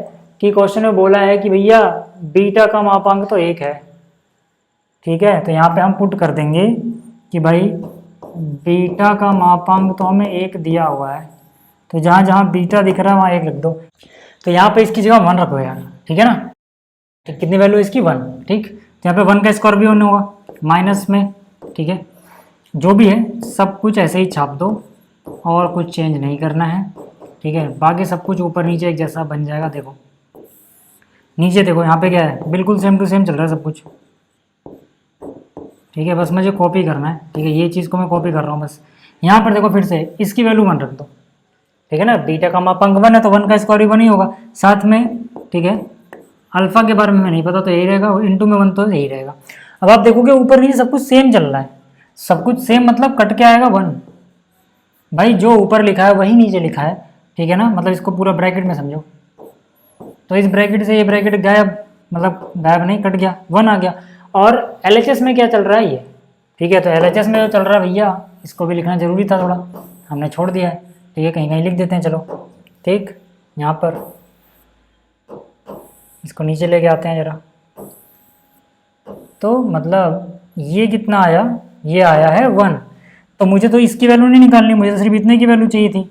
कि क्वेश्चन में बोला है कि भैया बीटा का मापांक तो 1 है, ठीक है, तो यहाँ पे हम पुट कर देंगे कि भाई बीटा का मापांक तो हमें 1 दिया हुआ है, तो जहाँ जहाँ बीटा दिख रहा है वहाँ 1 लिख दो, तो यहाँ पे इसकी जगह 1 रखो यार, ठीक है ना, ठीक, कितनी वैल्यू इसकी 1, ठीक, तो यहाँ पे 1 का स्क्वायर भी 1 होगा माइनस में, ठीक है, जो भी है सब कुछ ऐसे ही छाप दो और कुछ चेंज नहीं करना है, ठीक है, बाकी सब कुछ ऊपर नीचे एक जैसा बन जाएगा, देखो नीचे देखो यहाँ पे क्या है, बिल्कुल सेम टू सेम चल रहा है सब कुछ, ठीक है, बस मुझे कॉपी करना है, ठीक है, ये चीज़ को मैं कॉपी कर रहा हूँ बस, यहाँ पर देखो फिर से इसकी वैल्यू 1 रख दो, ठीक है ना, बीटा का मापांक 1 है तो 1 का स्क्वायर भी 1 ही होगा साथ में, ठीक है, अल्फा के बारे में नहीं पता तो यही रहेगा, इंटू में 1 तो यही रहेगा। अब आप देखोगे ऊपर नीचे सब कुछ सेम चल रहा है, सब कुछ सेम मतलब कट के आएगा 1, भाई जो ऊपर लिखा है वही नीचे लिखा है, ठीक है ना, मतलब इसको पूरा ब्रैकेट में समझो, तो इस ब्रैकेट से ये ब्रैकेट गायब, मतलब गायब नहीं, कट गया, 1 आ गया। और LHS में क्या चल रहा है ये, ठीक है, तो LHS में जो चल रहा है भैया इसको भी लिखना जरूरी था थोड़ा, हमने छोड़ दिया है, ठीक है, कहीं कहीं लिख देते हैं, चलो ठीक, यहाँ पर इसको नीचे लेके आते हैं जरा, तो मतलब ये कितना आया, ये आया है 1, तो मुझे तो इसकी वैल्यू नहीं निकालनी, मुझे तो सिर्फ इतने की वैल्यू चाहिए थी,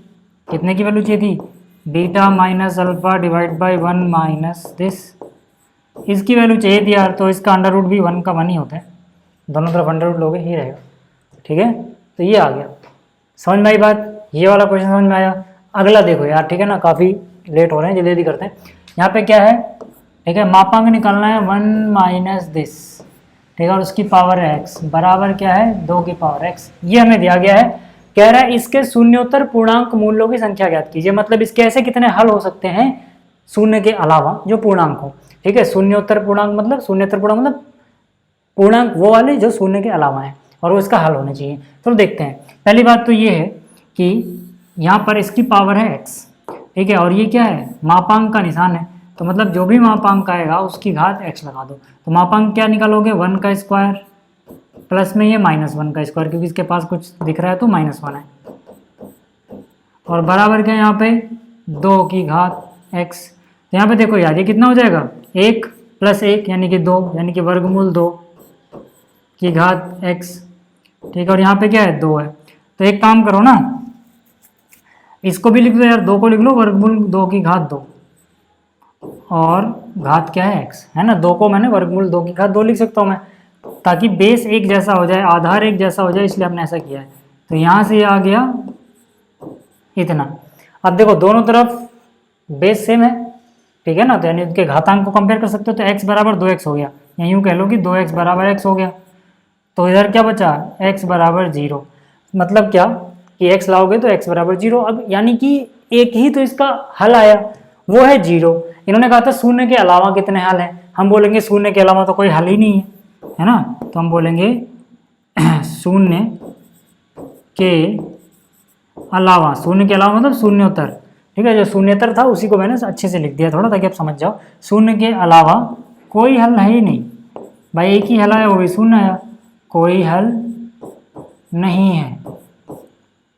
कितने की वैल्यू चाहिए थी, beta minus alpha divide by 1 minus this, इसकी वैल्यू चाहिए थी यार, तो इसका अंडर रूट भी 1 का 1 ही होता है, दोनों तरफ अंडर रूट लोगे ही रहेगा, ठीक है, तो ये आ गया, समझ में आई बात, ये वाला क्वेश्चन समझ में आया। अगला देखो यार, ठीक है ना, काफ़ी लेट हो रहे हैं, जल्दी जल्दी करते हैं, यहाँ पे क्या है, ठीक है, मापांक निकालना है 1 माइनस दिस, ठीक है, और उसकी पावर है x बराबर क्या है 2 की पावर x, ये हमें दिया गया है, कह रहा है इसके शून्योत्तर पूर्णांक मूल्यों की संख्या ज्ञात कीजिए, मतलब इसके ऐसे कितने हल हो सकते हैं शून्य के अलावा जो पूर्णांक हो, ठीक है, शून्योत्तर पूर्णांक मतलब पूर्णांक वो वाले जो शून्य के अलावा है और वो इसका हल होना चाहिए। तो देखते हैं, पहली बात तो ये है कि यहाँ पर इसकी पावर है x, ठीक है, और ये क्या है मापांक का निशान है, तो मतलब जो भी मापांक आएगा उसकी घात x लगा दो, तो मापांक क्या निकालोगे 1 का स्क्वायर प्लस में ये -1 का स्क्वायर, क्योंकि इसके पास कुछ दिख रहा है तो -1 है, और बराबर क्या यहाँ पे 2 की घात x, तो यहाँ पे देखो यार ये कितना हो जाएगा 1 प्लस 1 यानी कि 2, यानी कि वर्गमूल 2 की घात x, ठीक है। और यहाँ पे क्या है 2 है। तो एक काम करो ना, इसको भी लिख दो यार, 2 को लिख लो वर्गमूल 2 की घात 2 और घात क्या है x, है ना। 2 को मैंने वर्गमूल 2 की घात 2 लिख सकता हूँ मैं, ताकि बेस एक जैसा हो जाए, आधार एक जैसा हो जाए, इसलिए हमने ऐसा किया है। तो यहाँ से आ गया इतना। अब देखो दोनों तरफ बेस सेम है, ठीक है ना, तो यानी उनके घातांक को कंपेयर कर सकते हो। तो x बराबर 2x हो गया, या यूँ कह लो कि 2x बराबर x हो गया। तो इधर क्या बचा, x बराबर 0। मतलब क्या कि x लाओगे तो x बराबर 0। अब यानी कि एक ही तो इसका हल आया, वो है 0। इन्होंने कहा था शून्य के अलावा कितने हल हैं, हम बोलेंगे शून्य के अलावा तो कोई हल ही नहीं है ना। तो हम बोलेंगे शून्य के अलावा, शून्य के अलावा मतलब शून्योत्तर, ठीक है। जो शून्योत्तर था उसी को मैंने अच्छे से लिख दिया थोड़ा, ताकि आप समझ जाओ। शून्य के अलावा कोई हल है ही नहीं भाई, एक ही हल आया, वो भी शून्य आया, कोई हल नहीं है,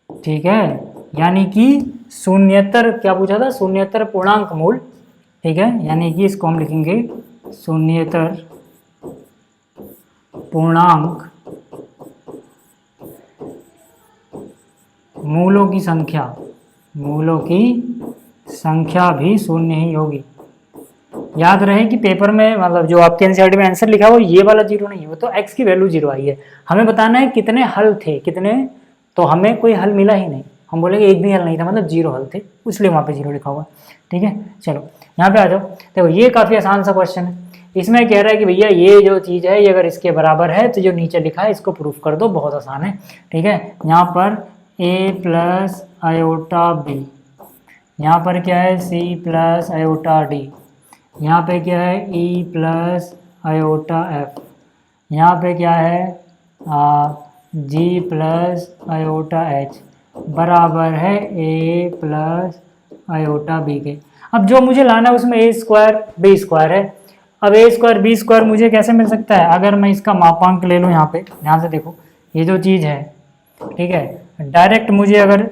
ठीक है। यानी कि शून्यतर क्या पूछा था, शून्यतर पूर्णांक मूल, ठीक है। यानी कि इसको हम लिखेंगे शून्यतर पूर्णांक मूलों की संख्या, मूलों की संख्या भी शून्य ही होगी। याद रहे कि पेपर में मतलब जो आपके एनसीईआरटी में आंसर लिखा है वो ये वाला 0 नहीं है, वो तो x की वैल्यू 0 आई है। हमें बताना है कितने हल थे, कितने, तो हमें कोई हल मिला ही नहीं, हम बोलेंगे एक भी हल नहीं था, मतलब 0 हल थे, इसलिए वहाँ पे 0 लिखा हुआ, ठीक है। चलो यहाँ पे आ जाओ, देखो ये काफ़ी आसान सा क्वेश्चन है। इसमें कह रहा है कि भैया ये जो चीज़ है ये अगर इसके बराबर है तो जो नीचे लिखा है इसको प्रूफ कर दो, बहुत आसान है, ठीक है। यहाँ पर a प्लस आयोटा b, यहाँ पर क्या है c प्लस आयोटा d, यहाँ पे क्या है e प्लस आयोटा f, यहाँ पे क्या है g प्लस आयोटा h बराबर है a प्लस आयोटा b के। अब जो मुझे लाना है उसमें a स्क्वायर b स्क्वायर है। अब a स्क्वायर b स्क्वायर मुझे कैसे मिल सकता है, अगर मैं इसका मापांक ले लूँ, यहाँ पे ध्यान से देखो ये जो चीज़ है, ठीक है, डायरेक्ट मुझे अगर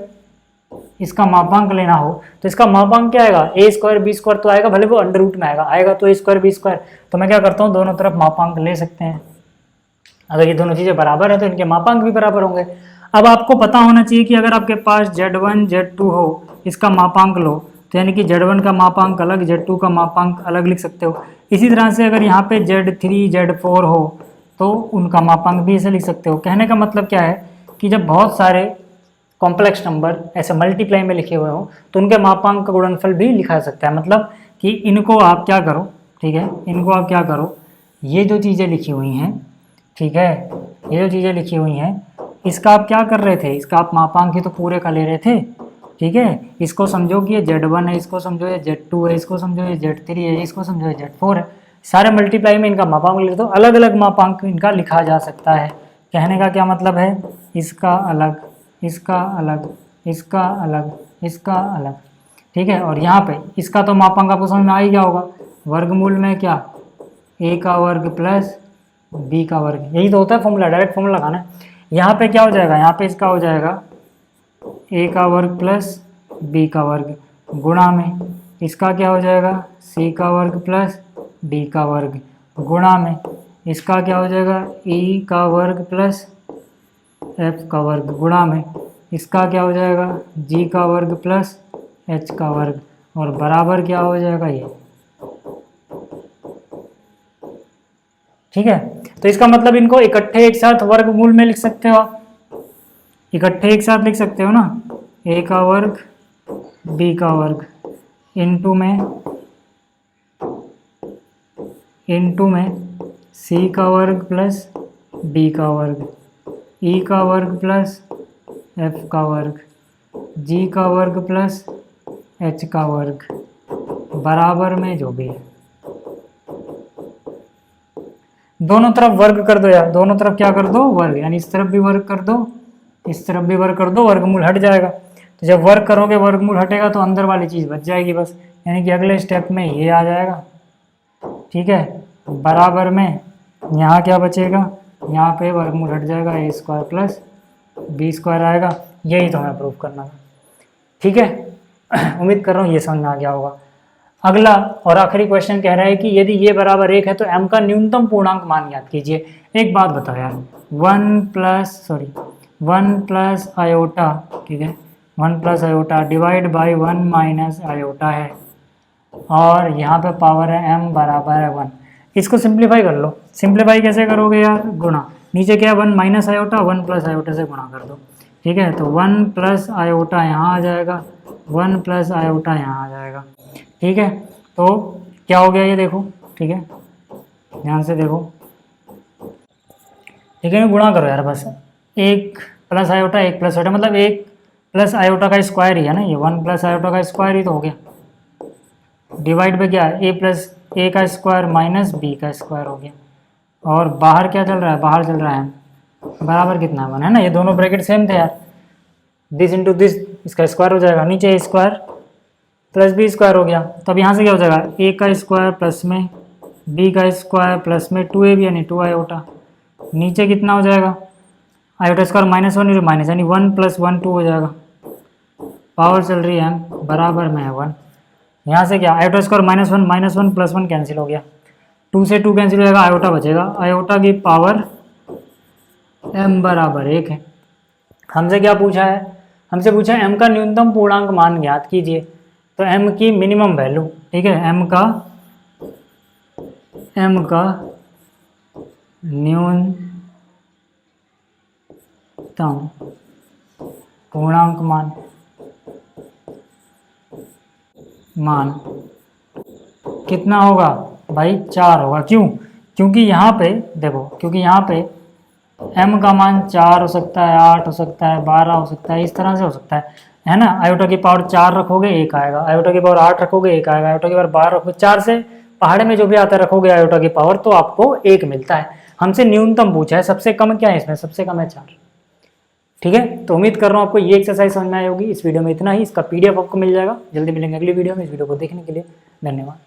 इसका मापांक लेना हो तो इसका मापांक क्या आएगा, ए स्क्वायर बी स्क्वायर तो आएगा, भले वो अंडर रूट में आएगा तो ए स्क्वायर बी स्क्वायर। तो मैं क्या करता हूँ, दोनों तरफ मापांक ले सकते हैं। अगर ये दोनों चीज़ें बराबर है तो इनके मापांक भी बराबर होंगे। अब आपको पता होना चाहिए कि अगर आपके पास Z1 Z2 हो, इसका मापांक लो, तो यानी कि Z1 का मापांक अलग, Z2 का मापांक अलग लिख सकते हो। इसी तरह से अगर यहाँ पे Z3 Z4 हो तो उनका मापांक भी ऐसे लिख सकते हो। कहने का मतलब क्या है कि जब बहुत सारे कॉम्प्लेक्स नंबर ऐसे मल्टीप्लाई में लिखे हुए हो तो उनके मापांक का गुणनफल भी लिखा जा सकता है। मतलब कि इनको आप क्या करो, ठीक है, इनको आप क्या करो, ये जो चीज़ें लिखी हुई हैं, ठीक है, ये जो चीज़ें लिखी हुई हैं इसका आप क्या कर रहे थे, इसका आप मापांक ही तो पूरे का ले रहे थे, ठीक है। इसको समझो कि ये Z1 है, इसको समझो ये Z2 है, इसको समझो ये Z3 है, इसको समझो ये Z4 है। सारे मल्टीप्लाई में इनका मापांक लिख दो, अलग अलग मापांक इनका लिखा जा सकता है। कहने का क्या मतलब है, इसका अलग, इसका अलग, इसका अलग, इसका अलग, ठीक है। और यहाँ पे इसका तो मापांक आपको समझ में आ ही गया होगा, वर्गमूल में क्या a का वर्ग प्लस b का वर्ग, यही तो होता है फॉर्मूला, डायरेक्ट फॉर्मूला लगाना है। यहाँ पे क्या हो जाएगा, यहाँ पे इसका हो जाएगा a का वर्ग प्लस b का वर्ग गुणा में इसका क्या हो जाएगा c का वर्ग प्लस d का वर्ग गुणा में इसका क्या हो जाएगा e का वर्ग प्लस f का वर्ग गुणा में इसका क्या हो जाएगा g का वर्ग प्लस h का वर्ग, और बराबर क्या हो जाएगा ये, ठीक है। तो इसका मतलब इनको इकट्ठे एक साथ वर्गमूल में लिख सकते हो आप, इकट्ठे एक साथ लिख सकते हो ना, a का वर्ग b का वर्ग इनटू में c का वर्ग प्लस d का वर्ग, e का वर्ग प्लस f का वर्ग, g का वर्ग प्लस h का वर्ग बराबर में जो भी है। दोनों तरफ वर्ग कर दो यार, दोनों तरफ क्या कर दो वर्ग, यानी इस तरफ भी वर्ग कर दो, इस तरफ भी वर्ग कर दो, वर्गमूल हट जाएगा। तो जब वर्ग करोगे वर्गमूल हटेगा तो अंदर वाली चीज़ बच जाएगी बस, यानी कि अगले स्टेप में ये आ जाएगा, ठीक है। बराबर में यहाँ क्या बचेगा, यहाँ पे वर्गमूल हट जाएगा, a square plus b square आएगा। यही तो हमें प्रूफ करना था, ठीक है। उम्मीद कर रहा हूँ ये समझ में आ गया होगा। अगला और आखिरी क्वेश्चन कह रहा है कि यदि ये बराबर 1 है तो m का न्यूनतम पूर्णांक मान ज्ञात कीजिए। एक बात बताओ यार, 1 प्लस आयोटा, ठीक है, 1 plus iota divide by 1 minus iota है, और यहाँ पे पावर है m बराबर है 1। इसको सिंप्लीफाई कर लो। सिंप्लीफाई कैसे करोगे यार? गुणा, नीचे क्या है 1 माइनस आयोटा, 1 प्लस आयोटा से गुणा कर दो, ठीक है। तो 1 प्लस आयोटा यहाँ आ जाएगा, 1 प्लस आयोटा यहाँ आ जाएगा, ठीक है। तो क्या हो गया ये देखो, ठीक है, ध्यान से देखो, ठीक है, गुणा करो यार बस। 1 प्लस आयोटा 1 प्लस आयोटा मतलब 1 प्लस आयोटा का स्क्वायर ही है ना ये, 1 प्लस आयोटा का स्क्वायर ही तो हो गया। डिवाइड पे क्या है, a प्लस ए का स्क्वायर माइनस बी का स्क्वायर हो गया, और बाहर क्या चल रहा है, बाहर चल रहा है बराबर कितना 1 है ना, ये दोनों ब्रैकेट सेम थे यार, दिस इंटू दिस, इसका स्क्वायर हो जाएगा, नीचे ए स्क्वायर प्लस बी स्क्वायर हो गया। तो अब यहाँ से क्या हो जाएगा, ए का स्क्वायर प्लस में बी का स्क्वायर प्लस में 2ab यानी 2 आयोटा, नीचे कितना हो जाएगा, आयोटा स्क्वायर माइनस 1 माइनस यानी 1 प्लस 1 2 हो जाएगा, पावर चल रही है m बराबर में है 1। यहाँ से क्या, iota square minus one plus 1 cancel हो गया, 2 से 2 कैंसिल हो जाएगा, आयोटा बचेगा, आयोटा की पावर m बराबर 1 है। हमसे क्या पूछा है, हमसे पूछा है m का न्यूनतम पूर्णांक मान ज्ञात कीजिए। तो m की मिनिमम वैल्यू, ठीक है, m का न्यूनतम पूर्णांक मान कितना होगा भाई, 4 होगा। क्यों? क्योंकि यहाँ पे देखो, क्योंकि यहाँ पे m का मान 4 हो सकता है, 8 हो सकता है, 12 हो सकता है, इस तरह से हो सकता है ना। आयोटा की पावर 4 रखोगे 1 आएगा, आयोटा की पावर 8 रखोगे 1 आएगा, आयोटा की पावर 12 रखोगे, 4 से पहाड़े में जो भी आता है रखोगे आयोटा की पावर, तो आपको 1 मिलता है। हमसे न्यूनतम पूछा है, सबसे कम क्या है इसमें, सबसे कम है 4, ठीक है। तो उम्मीद कर रहा हूँ आपको ये एक्सरसाइज समझ में आई होगी। इस वीडियो में इतना ही, इसका PDF आपको मिल जाएगा। जल्दी मिलेंगे अगली वीडियो में। इस वीडियो को देखने के लिए धन्यवाद।